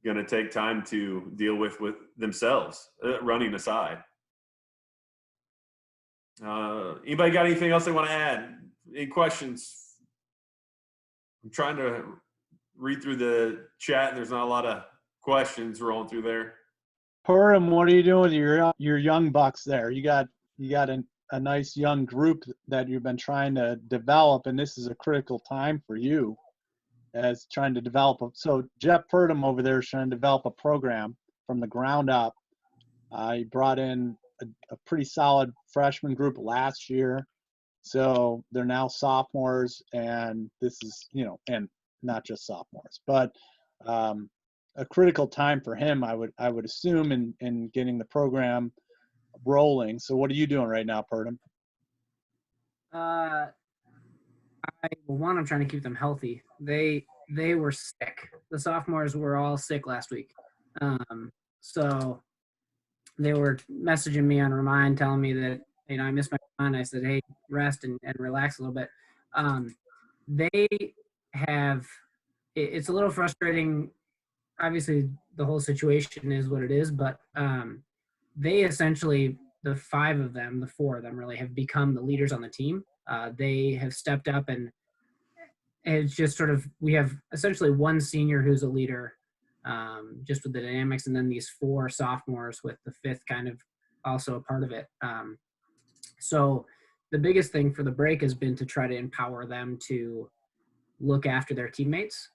going to take time to deal with themselves, running aside. Anybody got anything else they want to add? Any questions? I'm trying to read through the chat, and there's not a lot of questions rolling through there. Purim, what are you doing with your young bucks there? You got a nice young group that you've been trying to develop, and this is a critical time for you as trying to develop. So Jeff Purdom over there is trying to develop a program from the ground up. He brought in a pretty solid freshman group last year. So they're now sophomores, and this is, and not just sophomores, but a critical time for him, I would assume, in getting the program rolling. So what are you doing right now, Purdom? I'm trying to keep them healthy. They were sick. The sophomores were all sick last week. So they were messaging me on Remind, telling me that, I missed my fun. I said, hey, rest and relax a little bit. They have, it's a little frustrating. Obviously, the whole situation is what it is, but they essentially, the four of them really have become the leaders on the team. They have stepped up, and it's just sort of, we have essentially one senior who's a leader, just with the dynamics, and then these four sophomores with the fifth kind of also a part of it. So the biggest thing for the break has been to try to empower them to look after their teammates,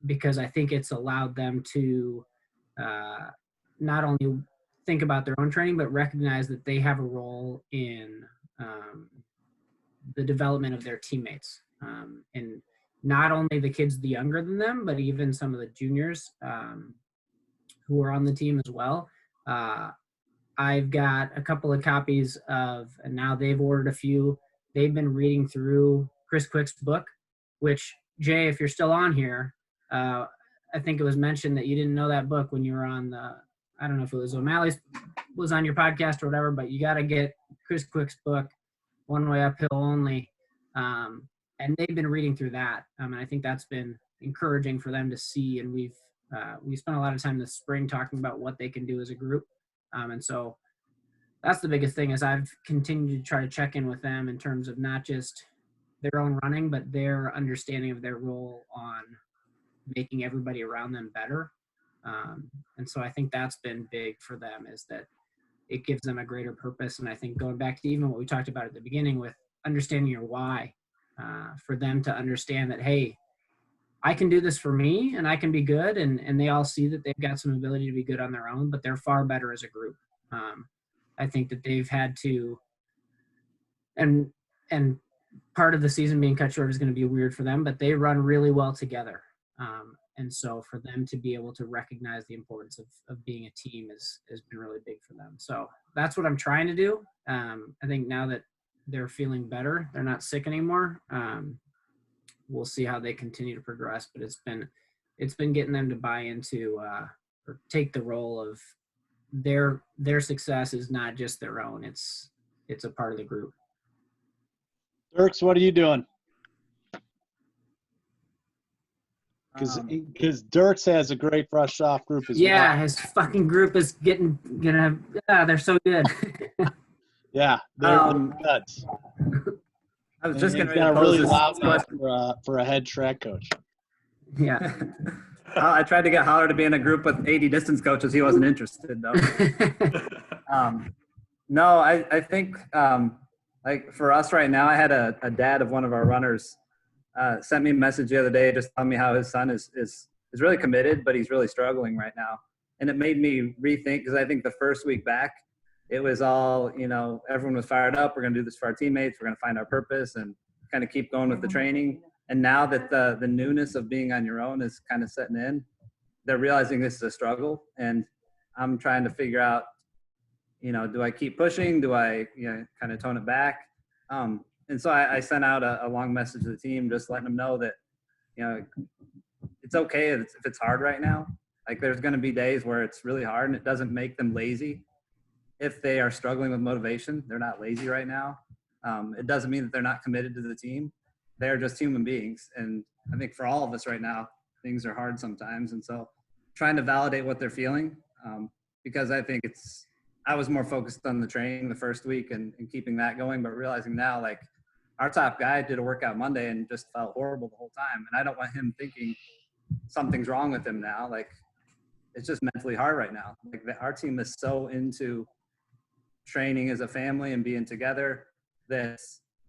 because I think it's allowed them to not only think about their own training, but recognize that they have a role in the development of their teammates. And not only the kids the younger than them, but even some of the juniors who are on the team as well. I've got a couple of copies of, and now they've ordered a few. They've been reading through Chris Quick's book, which, Jay, if you're still on here, I think it was mentioned that you didn't know that book when you were on I don't know if it was O'Malley's was on your podcast or whatever, but you got to get Chris Quick's book, One Way Uphill Only. And they've been reading through that. And I think that's been encouraging for them to see. And we spent a lot of time this spring talking about what they can do as a group. And so that's the biggest thing, is I've continued to try to check in with them in terms of not just their own running, but their understanding of their role on making everybody around them better. And so I think that's been big for them, is that it gives them a greater purpose. And I think going back to even what we talked about at the beginning with understanding your why, for them to understand that, hey, I can do this for me and I can be good. And they all see that they've got some ability to be good on their own, but they're far better as a group. I think that they've had to, and part of the season being cut short is going to be weird for them, but they run really well together. And so for them to be able to recognize the importance of being a team has been really big for them. So that's what I'm trying to do. I think now that they're feeling better, they're not sick anymore. We'll see how they continue to progress, but it's been getting them to buy into or take the role of their success is not just their own. It's a part of the group. Dirks, what are you doing? because Dirks has a great fresh off group as well. Yeah, his fucking group is gonna. They're so good. Yeah, they're nuts. I was And just he's going got to a really pose loud this mouth question. for a head track coach. Yeah. I tried to get Holler to be in a group with 80 distance coaches. He wasn't interested, though. No, I think like for us right now, I had a dad of one of our runners sent me a message the other day just telling me how his son is really committed, but he's really struggling right now. And it made me rethink, because I think the first week back, it was all, everyone was fired up. We're going to do this for our teammates. We're going to find our purpose and kind of keep going with the training. And now that the newness of being on your own is kind of setting in, they're realizing this is a struggle. And I'm trying to figure out, do I keep pushing? Do I, kind of tone it back? And so I sent out a long message to the team, just letting them know that, it's okay if it's hard right now. Like, there's going to be days where it's really hard, and it doesn't make them lazy. If they are struggling with motivation, they're not lazy right now. It doesn't mean that they're not committed to the team. They're just human beings. And I think for all of us right now, things are hard sometimes. And so trying to validate what they're feeling, because I think I was more focused on the training the first week and keeping that going, but realizing now, like, our top guy did a workout Monday and just felt horrible the whole time. And I don't want him thinking something's wrong with him now. Like, it's just mentally hard right now. Like, our team is so into training as a family and being together that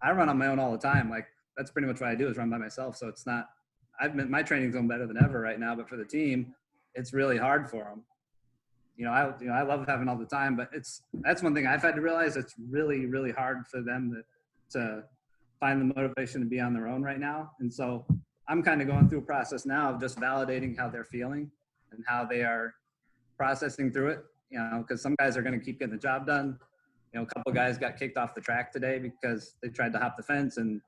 I run on my own all the time. Like, that's pretty much what I do, is run by myself. So it's not, my training's going better than ever right now, but for the team, it's really hard for them. I love having all the time, but that's one thing I've had to realize. It's really, really hard for them to find the motivation to be on their own right now. And so I'm kind of going through a process now of just validating how they're feeling and how they are processing through it. Because some guys are going to keep getting the job done. A couple guys got kicked off the track today because they tried to hop the fence and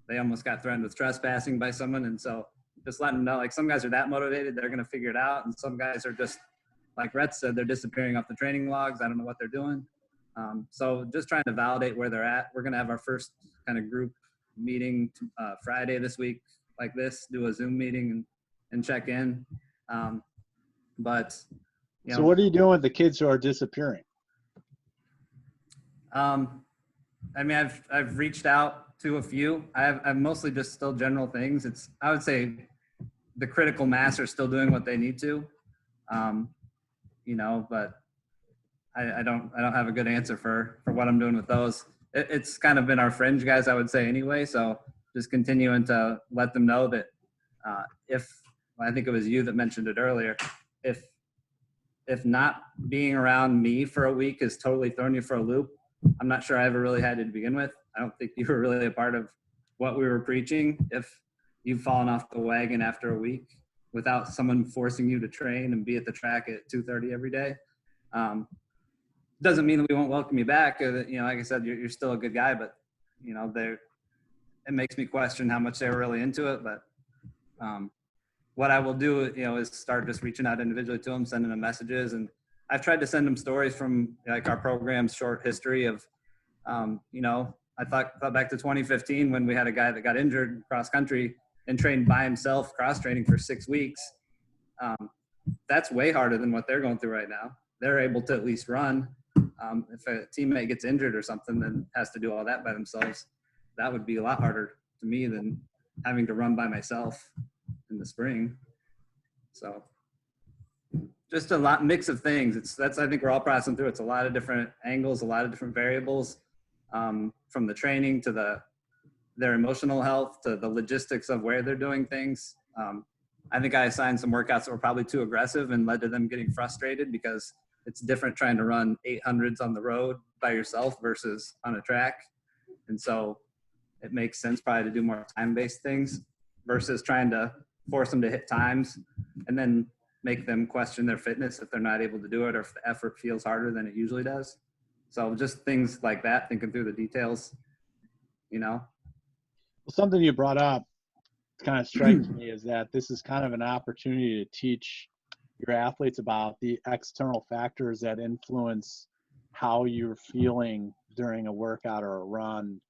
they almost got threatened with trespassing by someone. And so just letting them know, like, some guys are that motivated, they're going to figure it out. And some guys are just, like Retz said, they're disappearing off the training logs. I don't know what they're doing. So just trying to validate where they're at. We're going to have our first kind of group meeting Friday this week, like this, do a Zoom meeting and check in. So what are you doing with the kids who are disappearing? I've reached out to a few. I've mostly just still general things. I would say the critical mass are still doing what they need to, but I don't have a good answer for what I'm doing with those. It's kind of been our fringe guys, I would say, anyway. So just continuing to let them know that I think it was you that mentioned it earlier, if not being around me for a week is totally throwing you for a loop, I'm not sure I ever really had it to begin with. I don't think you were really a part of what we were preaching if you've fallen off the wagon after a week without someone forcing you to train and be at the track at 2:30 every day. Doesn't mean that we won't welcome you back. Like I said, you're still a good guy, but it makes me question how much they were really into it. But what I will do, is start just reaching out individually to them, sending them messages. And I've tried to send them stories from like our program's short history of, I thought back to 2015 when we had a guy that got injured cross country and trained by himself cross training for 6 weeks. That's way harder than what they're going through right now. They're able to at least run. If a teammate gets injured or something, then has to do all that by themselves. That would be a lot harder to me than having to run by myself in the spring. So just a mix of things. I think we're all processing through. It's a lot of different angles, a lot of different variables, from the training to their emotional health to the logistics of where they're doing things. I think I assigned some workouts that were probably too aggressive and led to them getting frustrated because it's different trying to run 800s on the road by yourself versus on a track. And so it makes sense probably to do more time-based things versus trying to force them to hit times and then make them question their fitness if they're not able to do it or if the effort feels harder than it usually does. So just things like that, thinking through the details, Well, something you brought up kind of strikes me is that this is kind of an opportunity to teach your athletes about the external factors that influence how you're feeling during a workout or a run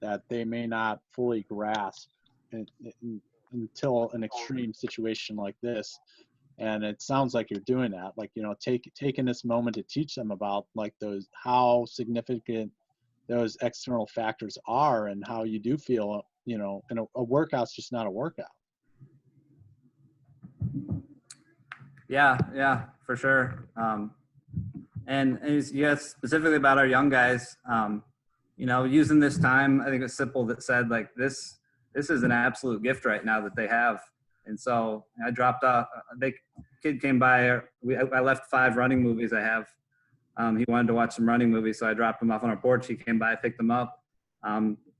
that they may not fully grasp. And until an extreme situation like this. And it sounds like you're doing that, like, taking this moment to teach them about like how significant those external factors are and how you do feel, and a workout's just not a workout. Yeah, for sure. And yes, specifically about our young guys, using this time, I think it's Sipple that said like this is an absolute gift right now that they have. And so I dropped off. Kid came by. I left 5 running movies I have. He wanted to watch some running movies, so I dropped him off on our porch. He came by, picked them up.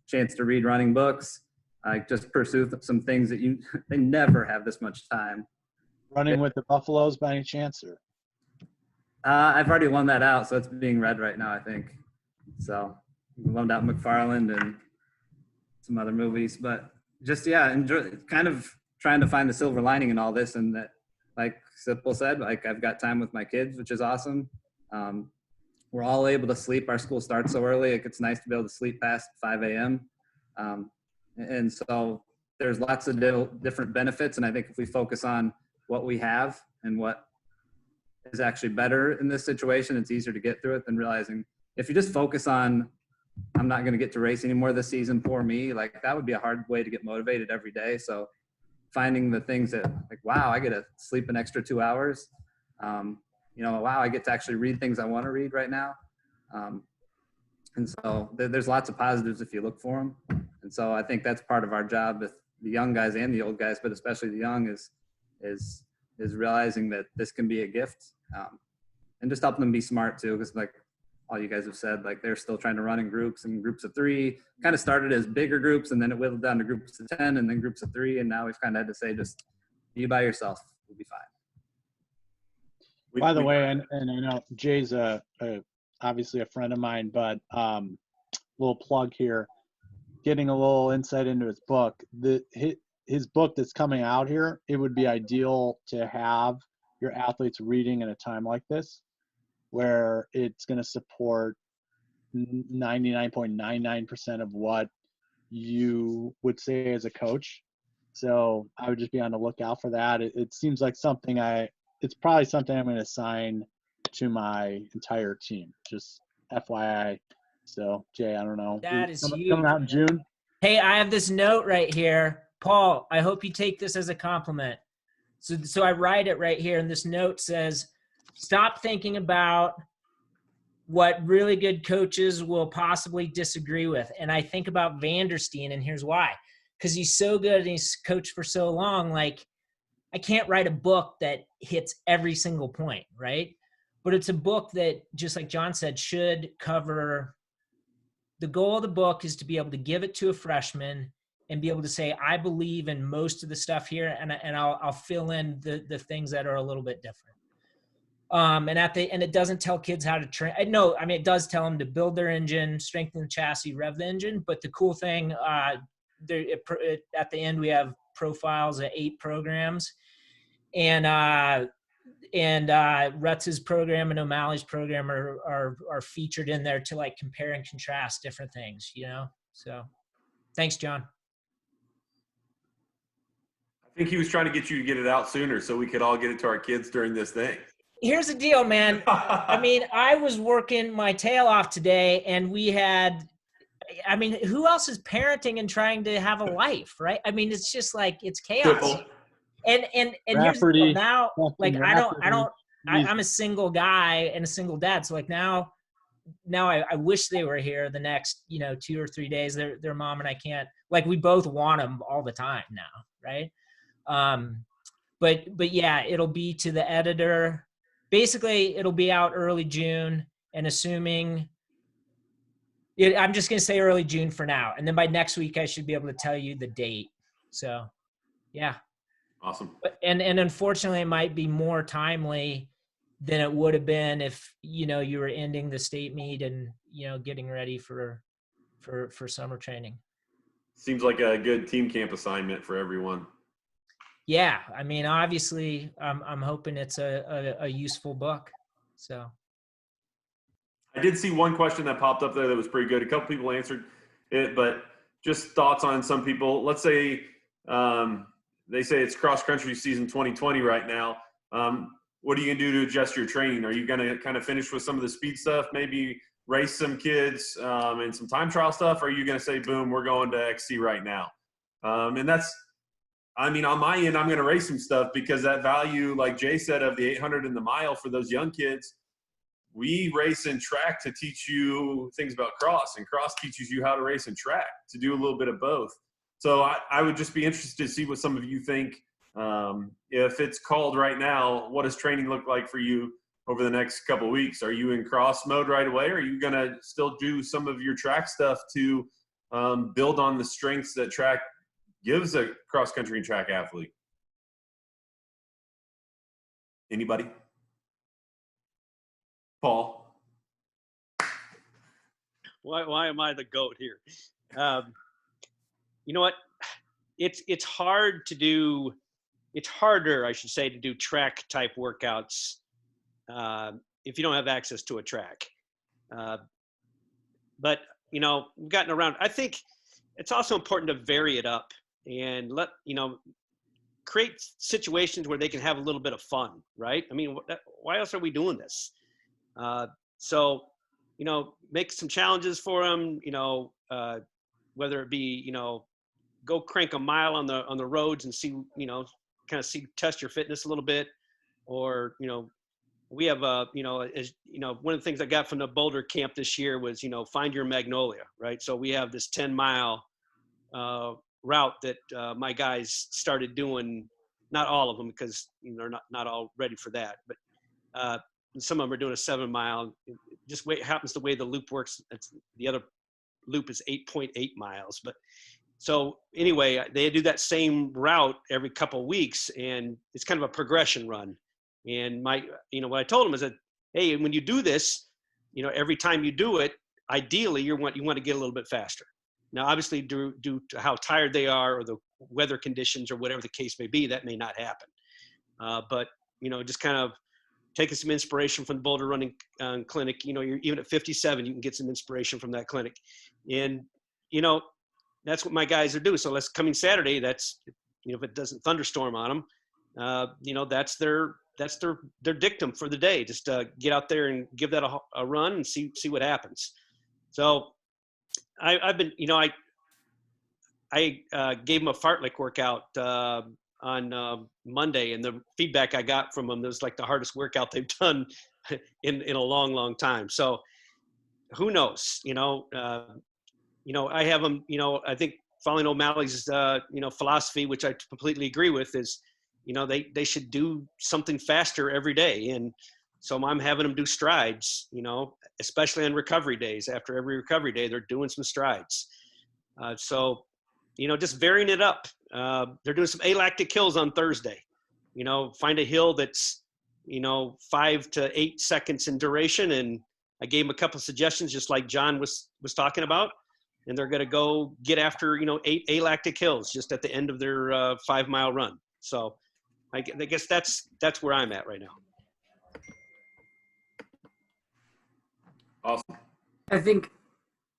Chance to read running books. Just pursue some things that they never have this much time. Running with the Buffaloes by any chance? Or? I've already loaned that out, so it's being read right now, I think. So loaned out McFarland and some other movies, but just enjoy, kind of trying to find the silver lining in all this, and that, like Sipple said, like I've got time with my kids, which is awesome. We're all able to sleep. Our school starts so early. It's nice to be able to sleep past 5 a.m. And so there's lots of different benefits. And I think if we focus on what we have and what is actually better in this situation, it's easier to get through it than realizing if you just focus on, I'm not going to get to race anymore this season, poor me, like that would be a hard way to get motivated every day. So finding the things that like, wow, I get to sleep an extra 2 hours. Wow, I get to actually read things I want to read right now. And so there's lots of positives if you look for them. And so I think that's part of our job with the young guys and the old guys, but especially the young is realizing that this can be a gift, and just helping them be smart too. Because like all you guys have said, like they're still trying to run in groups of 3, kind of started as bigger groups and then it whittled down to groups of 10 and then groups of 3. And now we've kind of had to say, just be by yourself. We'll be fine. By the way, and I know Jay's obviously a friend of mine, but little plug here, getting a little insight into his book. His book that's coming out here, it would be ideal to have your athletes reading in a time like this, where it's going to support 99.99% of what you would say as a coach. So I would just be on the lookout for that. It seems like it's probably something I'm going to assign to my entire team, just FYI. So Jay, I don't know. That is huge. Coming out in June. Hey, I have this note right here. Paul, I hope you take this as a compliment. So I write it right here, and this note says, stop thinking about what really good coaches will possibly disagree with. And I think about Vandersteen, and here's why. Because he's so good and he's coached for so long, like I can't write a book that hits every single point, right? But it's a book that, just like John said, should cover – the goal of the book is to be able to give it to a freshman and be able to say, I believe in most of the stuff here, and I'll fill in the things that are a little bit different. And it doesn't tell kids how to train. No, I mean, it does tell them to build their engine, strengthen the chassis, rev the engine. But the cool thing, at the end, we have profiles of 8 programs. And Retz's program and O'Malley's program are featured in there to like compare and contrast different things, So thanks, John. I think he was trying to get you to get it out sooner so we could all get it to our kids during this thing. Here's the deal, man. I mean, I was working my tail off today, and who else is parenting and trying to have a life, right? I mean, it's just like, it's chaos. And here's the deal. Now, like, I'm a single guy and a single dad. So like now I wish they were here the next, 2 or 3 days. Their mom and I can't, like, we both want them all the time now. Right. But yeah, it'll be to the editor. Basically it'll be out early June, and assuming I'm just going to say early June for now. And then by next week, I should be able to tell you the date. So yeah. Awesome. And unfortunately, it might be more timely than it would have been if, you were ending the state meet and, getting ready for summer training. Seems like a good team camp assignment for everyone. Yeah. I mean, obviously I'm hoping it's a useful book. So. I did see one question that popped up there that was pretty good. A couple people answered it, but just thoughts on some people. Let's say, they say it's cross country season 2020 right now. What are you going to do to adjust your training? Are you going to kind of finish with some of the speed stuff, maybe race some kids and some time trial stuff? Or are you going to say, boom, we're going to XC right now? And that's, I mean, on my end, I'm going to race some stuff because that value, like Jay said, of the 800 and the mile for those young kids, we race in track to teach you things about cross, and cross teaches you how to race in track, to do a little bit of both. So I would just be interested to see what some of you think. If it's called right now, what does training look like for you over the next couple of weeks? Are you in cross mode right away? Or are you going to still do some of your track stuff to build on the strengths that track gives a cross country and track athlete? Anybody? Paul? Why am I the GOAT here? You know what? It's hard to do. It's harder, I should say, to do track type workouts if you don't have access to a track. But we've gotten around. I think it's also important to vary it up and create situations where they can have a little bit of fun, right? I mean, why else are we doing this? So, make some challenges for them, whether it be, go crank a mile on the roads and see, test your fitness a little bit. Or, we have, one of the things I got from the Boulder camp this year was, find your magnolia, right? So we have this 10-mile route that my guys started doing, not all of them because they're not all ready for that, but and some of them are doing a 7-mile. Just happens the way the loop works. The other loop is 8.8 miles. But so anyway, they do that same route every couple of weeks, and it's kind of a progression run. And what I told them is that, hey, when you do this, every time you do it, ideally you want to get a little bit faster. Now, obviously, due to how tired they are or the weather conditions or whatever the case may be, that may not happen. But just kind of taking some inspiration from the Boulder Running Clinic. You're even at 57, you can get some inspiration from that clinic. And, that's what my guys are doing. So coming Saturday, that's, if it doesn't thunderstorm on them, that's their dictum for the day. Just get out there and give that a run and see what happens. So I've been, I gave them a fartlek workout on Monday, and the feedback I got from them was like the hardest workout they've done in a long, long time. So who knows? I have them. I think following O'Malley's philosophy, which I completely agree with, is they should do something faster every day, and so I'm having them do strides. Especially on recovery days. After every recovery day, they're doing some strides. So just varying it up. They're doing some alactic hills on Thursday. Find a hill that's 5 to 8 seconds in duration, and I gave them a couple of suggestions, just like John was talking about, and they're going to go get after 8 alactic hills just at the end of their 5-mile run. So I guess that's where I'm at right now. Awesome. I think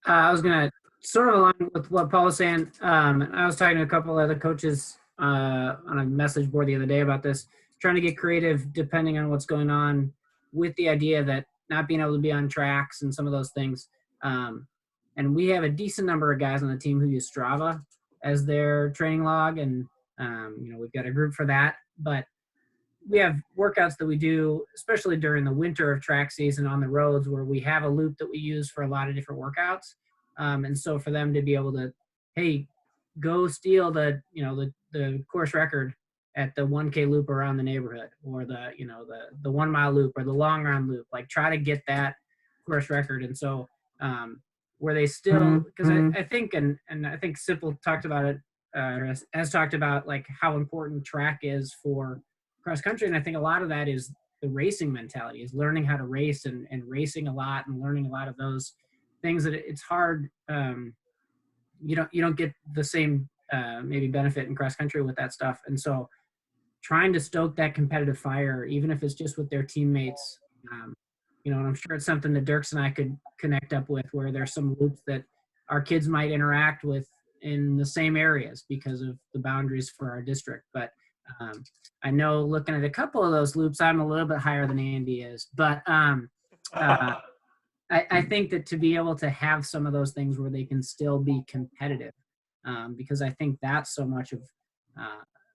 I was going to sort of align with what Paul was saying. I was talking to a couple other coaches on a message board the other day about this, trying to get creative depending on what's going on, with the idea that not being able to be on tracks and some of those things. And we have a decent number of guys on the team who use Strava as their training log, and we've got a group for that. But we have workouts that we do, especially during the winter of track season on the roads, where we have a loop that we use for a lot of different workouts. And so for them to be able to, hey, go steal the course record at the 1K loop around the neighborhood, or the 1-mile loop, or the long run loop, like try to get that course record. And so where they still, because I think, and I think Sipple talked about it, has talked about like how important track is for cross country. And I think a lot of that is the racing mentality, is learning how to race and racing a lot and learning a lot of those things that it's hard. You don't get the same maybe benefit in cross country with that stuff. And so trying to stoke that competitive fire, even if it's just with their teammates, and I'm sure it's something that Dirks and I could connect up with, where there's some loops that our kids might interact with in the same areas because of the boundaries for our district. But I know looking at a couple of those loops, I'm a little bit higher than Andy is. But I think that to be able to have some of those things where they can still be competitive, because I think that's so much of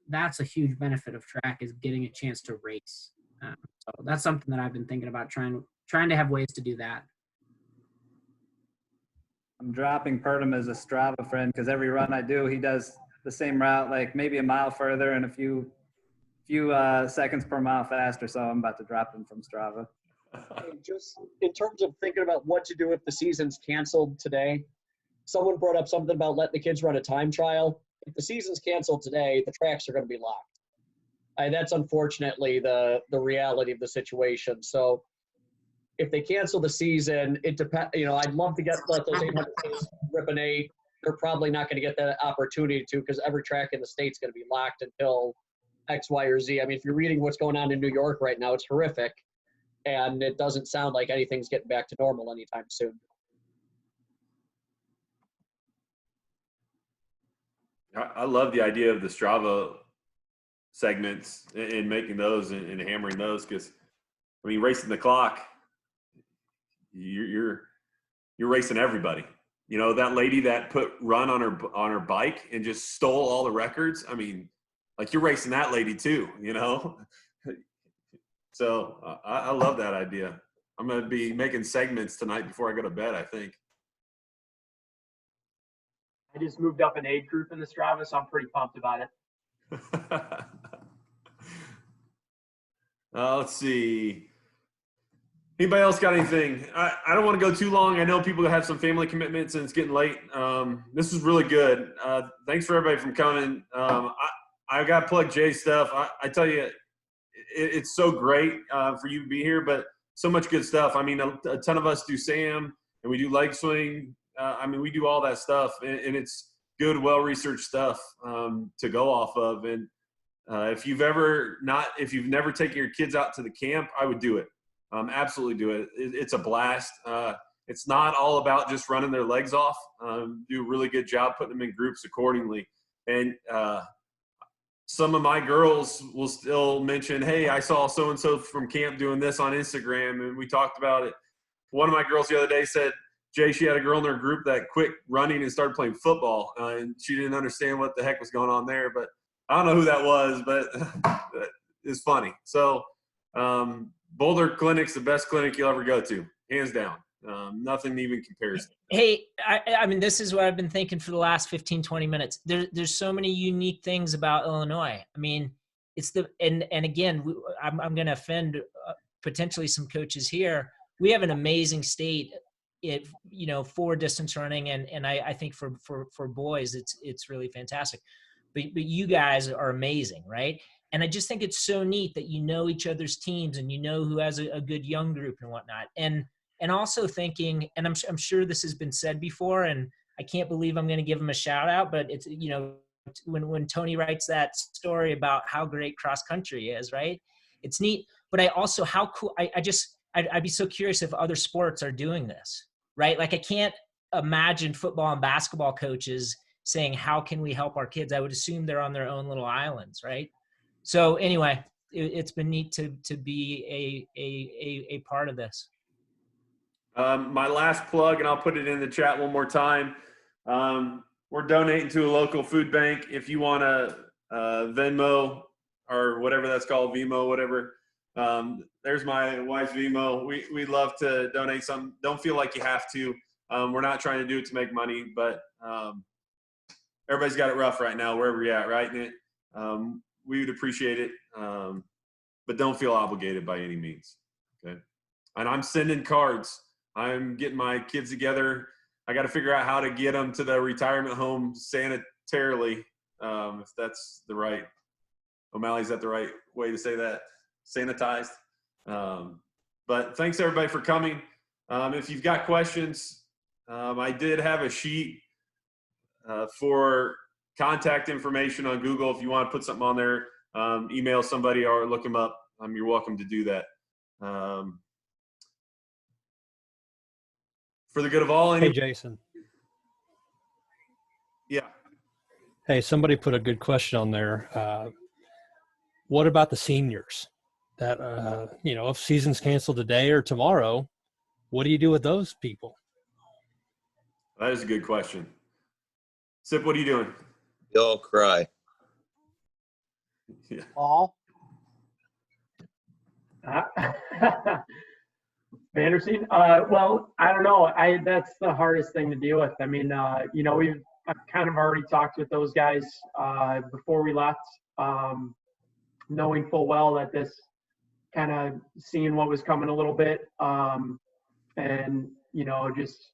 that's a huge benefit of track, is getting a chance to race. So that's something that I've been thinking about, trying to have ways to do that. I'm dropping Purdom as a Strava friend because every run I do, he does the same route, like maybe a mile further and a few seconds per mile faster. So I'm about to drop him from Strava. Hey, just in terms of thinking about what to do if the season's canceled today, someone brought up something about letting the kids run a time trial. If the season's canceled today, the tracks are going to be locked. That's unfortunately the reality of the situation. So if they cancel the season, it depends. I'd love to let those 800 kids rip an 8. They're probably not going to get that opportunity to, because every track in the state's going to be locked until X, Y, or Z. I mean, if you're reading what's going on in New York right now, it's horrific. And it doesn't sound like anything's getting back to normal anytime soon. I love the idea of the Strava segments and making those and hammering those, because, I mean, racing the clock, you're racing everybody. That lady that put run on her bike and just stole all the records. I mean, like, you're racing that lady too, So I love that idea. I'm going to be making segments tonight before I go to bed, I think. I just moved up an age group in the Strava, so I'm pretty pumped about it. Let's see. Anybody else got anything? I don't want to go too long. I know people have some family commitments and it's getting late. This is really good. Thanks for everybody from coming. I got to plug Jay's stuff. I tell you, it's so great for you to be here, but so much good stuff. I mean, a ton of us do SAM and we do leg swing. We do all that stuff, and it's good, well-researched stuff to go off of. And if you've never taken your kids out to the camp, I would do it. Absolutely do it. It's a blast. It's not all about just running their legs off. Do a really good job putting them in groups accordingly. And some of my girls will still mention, hey, I saw so-and-so from camp doing this on Instagram, and we talked about it. One of my girls the other day said, Jay, she had a girl in her group that quit running and started playing football, and she didn't understand what the heck was going on there. But I don't know who that was, but it's funny. So Boulder Clinic's the best clinic you'll ever go to, hands down. Nothing even compares. Hey, I mean, this is what I've been thinking for the last 15, 20 minutes. There's so many unique things about Illinois. I mean, it's and again, I'm going to offend potentially some coaches here. We have an amazing state for distance running. And I think for boys, it's really fantastic, but you guys are amazing. Right. And I just think it's so neat that each other's teams and who has a good young group and whatnot. And also thinking, and I'm sure this has been said before, and I can't believe I'm going to give him a shout out, but it's, when Tony writes that story about how great cross country is, right? It's neat, but I also, how cool, I'd be so curious if other sports are doing this, right? Like, I can't imagine football and basketball coaches saying, how can we help our kids? I would assume they're on their own little islands, right? So anyway, it's been neat to be a part of this. My last plug, and I'll put it in the chat one more time. We're donating to a local food bank. If you want to Venmo or whatever that's called, Vimo, whatever. There's my wife's Vimo. We'd love to donate some. Don't feel like you have to. We're not trying to do it to make money, but everybody's got it rough right now, wherever you're at, right? And we would appreciate it, but don't feel obligated by any means, okay? And I'm sending cards. I'm getting my kids together. I got to figure out how to get them to the retirement home sanitarily, if that's the right – O'Malley, is that the right way to say that? Sanitized. But thanks, everybody, for coming. If you've got questions, I did have a sheet for contact information on Google. If you want to put something on there, email somebody or look them up. You're welcome to do that. For the good of all. Hey, Jason. Yeah. Hey, somebody put a good question on there. What about the seniors that, if season's canceled today or tomorrow, what do you do with those people? That is a good question. Sip, what are you doing? They all cry. Yeah. Paul? Vandersteen? Well, I don't know. That's the hardest thing to deal with. I mean, I've kind of already talked with those guys before we left, knowing full well that this kind of seeing what was coming a little bit, and just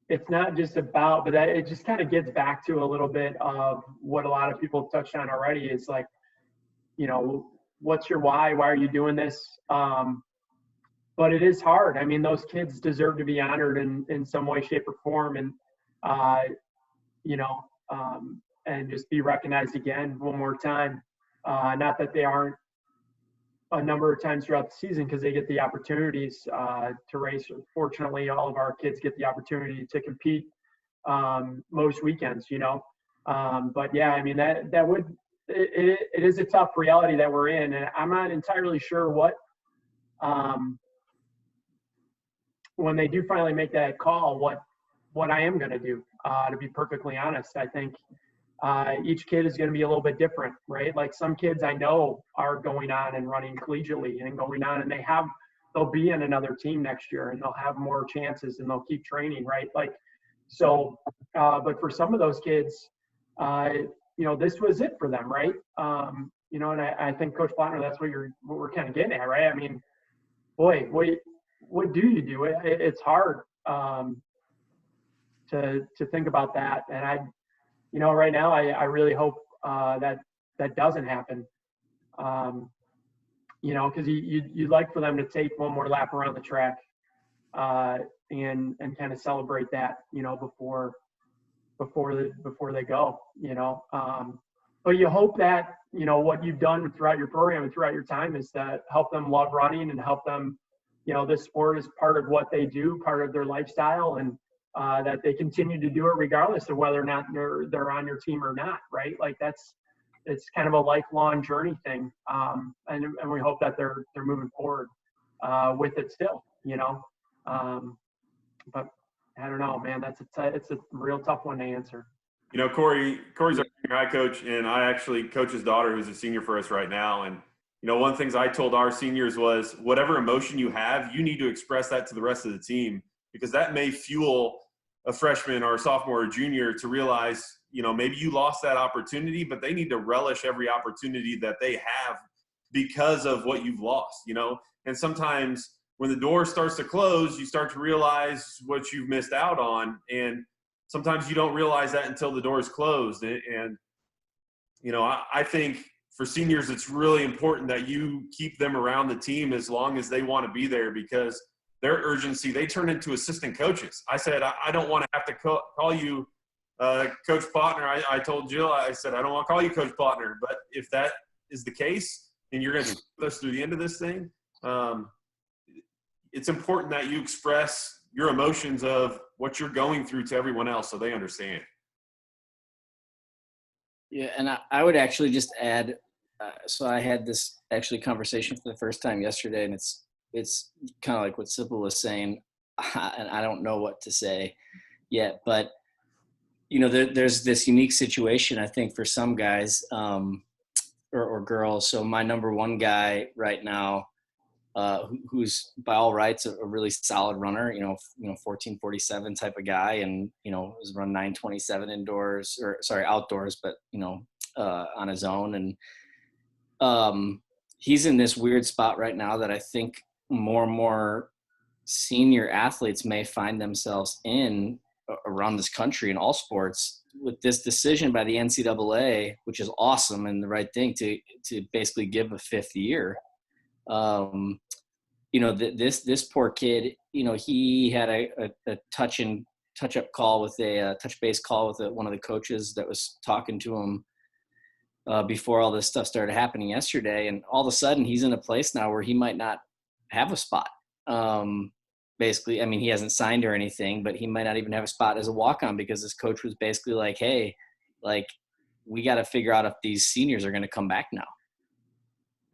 it's not just about, but it just kind of gets back to a little bit of what a lot of people have touched on already. Is like, what's your why? Why are you doing this? But it is hard. I mean, those kids deserve to be honored in some way, shape, or form, and and just be recognized again one more time. Not that they aren't a number of times throughout the season, because they get the opportunities to race. Fortunately, all of our kids get the opportunity to compete most weekends. But yeah, I mean that would it is a tough reality that we're in, and I'm not entirely sure what. When they do finally make that call, what I am going to do, to be perfectly honest. I think each kid is going to be a little bit different, right? Like some kids I know are going on and running collegiately and going on, and they'll be in another team next year, and they'll have more chances, and they'll keep training, right? Like, so, but for some of those kids, this was it for them, right? And I think Coach Plattner, that's what we're kind of getting at, right? I mean, boy, what do you do? It's hard to think about that, and right now I really hope that doesn't happen. Because you'd like for them to take one more lap around the track and kind of celebrate that, before they go. But you hope that what you've done throughout your program and throughout your time is to help them love running and help them. This sport is part of what they do, part of their lifestyle, and that they continue to do it regardless of whether or not they're on your team or not, right? Like it's kind of a lifelong journey thing, and we hope that they're moving forward with it still, But I don't know, man. It's a real tough one to answer. Corey's our senior high coach, and I actually coach his daughter, who's a senior for us right now, and. One of the things I told our seniors was whatever emotion you have, you need to express that to the rest of the team, because that may fuel a freshman or a sophomore or junior to realize, maybe you lost that opportunity, but they need to relish every opportunity that they have because of what you've lost, And sometimes when the door starts to close, you start to realize what you've missed out on. And sometimes you don't realize that until the door is closed. And I think – for seniors, it's really important that you keep them around the team as long as they want to be there, because their urgency, they turn into assistant coaches. I said, I don't want to have to call you Coach Plattner. I told Jill, I said, I don't want to call you Coach Plattner. But if that is the case and you're going to be with us through the end of this thing, it's important that you express your emotions of what you're going through to everyone else so they understand. Yeah, and I would actually just add, so I had this actually conversation for the first time yesterday, and it's kind of like what Sybil was saying, and I don't know what to say yet, but there's this unique situation, I think, for some guys or girls. So my number one guy right now, who's by all rights a really solid runner, 1447 type of guy, and was run 927 outdoors, but on his own, and he's in this weird spot right now that I think more and more senior athletes may find themselves in around this country in all sports, with this decision by the NCAA, which is awesome and the right thing, to basically give a fifth year. This poor kid, he had a touch-up call with touch base call with one of the coaches that was talking to him before all this stuff started happening yesterday. And all of a sudden he's in a place now where he might not have a spot. Basically, I mean, he hasn't signed or anything, but he might not even have a spot as a walk-on, because this coach was basically like, hey, like, we got to figure out if these seniors are going to come back now.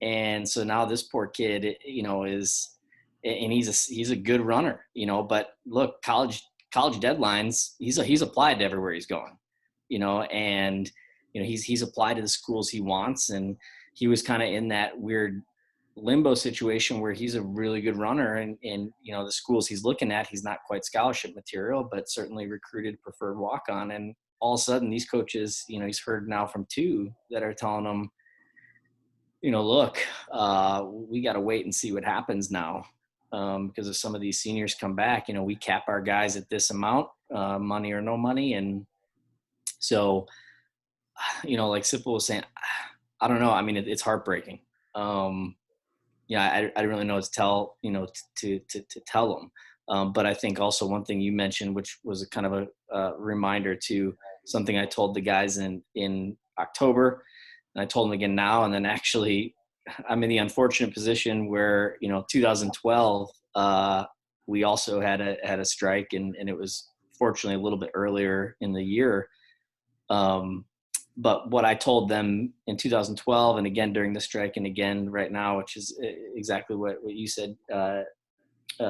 And so now this poor kid, you know, and he's a good runner, you know, but look, college deadlines, he's applied to everywhere he's going, you know, and, you know, he's applied to the schools he wants. And he was kind of in that weird limbo situation where he's a really good runner, and you know, the schools he's looking at, he's not quite scholarship material, but certainly recruited preferred walk-on. And all of a sudden these coaches, you know, he's heard now from 2 that are telling him, you know, look, we got to wait and see what happens now. Because if some of these seniors come back, you know, we cap our guys at this amount, money or no money. And so, you know, like Sipple was saying, I don't know. I mean, it's heartbreaking. Yeah, I don't really know what to tell, you know, to tell them. But I think also one thing you mentioned, which was a kind of a reminder to something I told the guys in October, and I told them again now. And then actually I'm in the unfortunate position where, you know, 2012, we also had a strike, and it was fortunately a little bit earlier in the year. But what I told them in 2012, and again during the strike, and again right now, which is exactly what you said,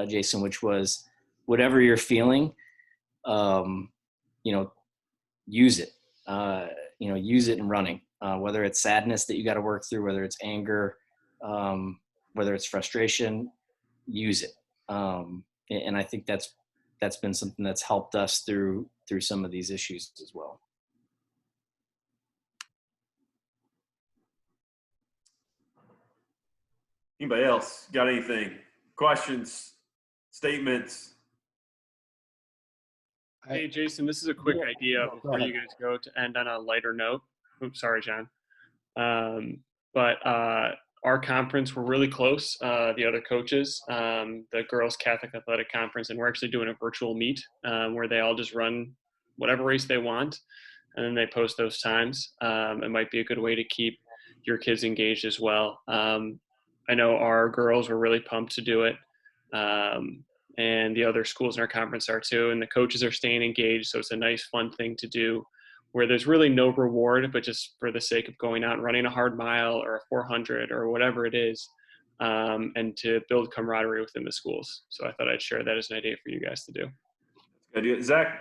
Jason, which was whatever you're feeling, you know, use it. You know, use it in running. Whether it's sadness that you got to work through, whether it's anger, whether it's frustration, use it. And I think that's been something that's helped us through some of these issues as well. Anybody else got anything? Questions, statements? Hey, Jason, this is a quick idea before you guys go to end on a lighter note. Oops, sorry, John. But our conference, we're really close, the other coaches, the Girls Catholic Athletic Conference, and we're actually doing a virtual meet where they all just run whatever race they want, and then they post those times. It might be a good way to keep your kids engaged as well. I know our girls were really pumped to do it, and the other schools in our conference are too, and the coaches are staying engaged, so it's a nice, fun thing to do where there's really no reward, but just for the sake of going out and running a hard mile or a 400 or whatever it is, and to build camaraderie within the schools. So I thought I'd share that as an idea for you guys to do. Good idea. Zach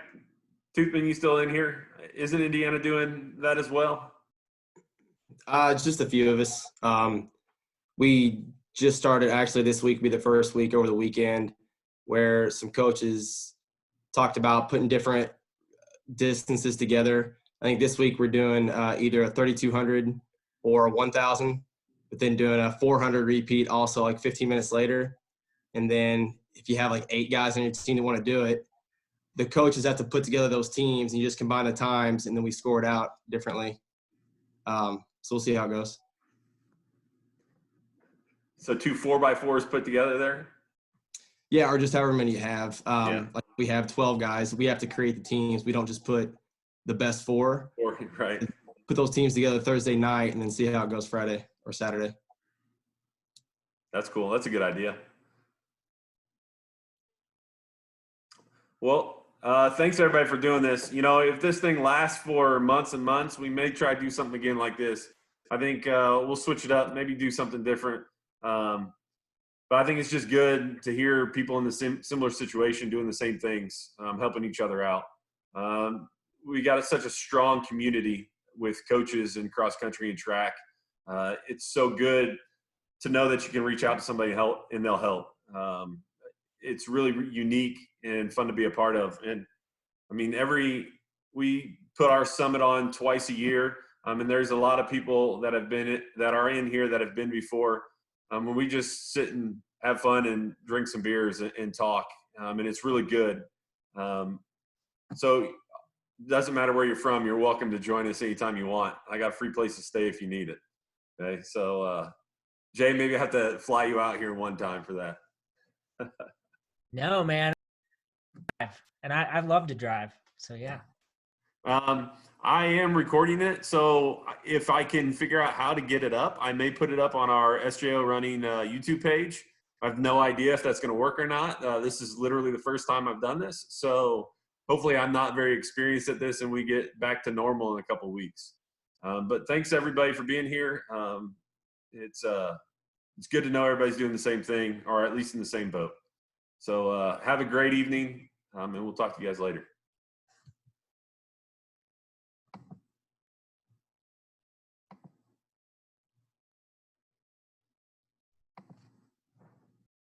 Toothman, you still in here? Isn't Indiana doing that as well? It's just a few of us. We just started, actually this week will be the first week over the weekend where some coaches talked about putting different distances together. I think this week we're doing either a 3,200 or a 1,000, but then doing a 400 repeat also like 15 minutes later. And then if you have like 8 guys on your team that want to do it, the coaches have to put together those teams and you just combine the times and then we score it out differently. So we'll see how it goes. So 2 4x4s put together there? Yeah, or just however many you have. Like we have 12 guys. We have to create the teams. We don't just put the best 4. Right. Put those teams together Thursday night and then see how it goes Friday or Saturday. That's cool. That's a good idea. Well, thanks everybody for doing this. You know, if this thing lasts for months and months, we may try to do something again like this. I think we'll switch it up, maybe do something different. But I think it's just good to hear people in the similar situation doing the same things, helping each other out. We got such a strong community with coaches in cross country and track. It's so good to know that you can reach out to somebody and they'll help. It's really unique and fun to be a part of. And I mean, we put our summit on twice a year. And there's a lot of people that are in here that have been before. When we just sit and have fun and drink some beers and talk, and it's really good. So it doesn't matter where you're from, you're welcome to join us anytime you want. I got a free place to stay if you need it. Okay, so Jay, maybe I have to fly you out here one time for that. No, man. And I'd love to drive. So yeah. I am recording it, so if I can figure out how to get it up, I may put it up on our SJO Running YouTube page. I have no idea if that's going to work or not. This is literally the first time I've done this, so hopefully I'm not very experienced at this and we get back to normal in a couple weeks. But thanks everybody for being here. It's good to know everybody's doing the same thing, or at least in the same boat. So have a great evening, and we'll talk to you guys later.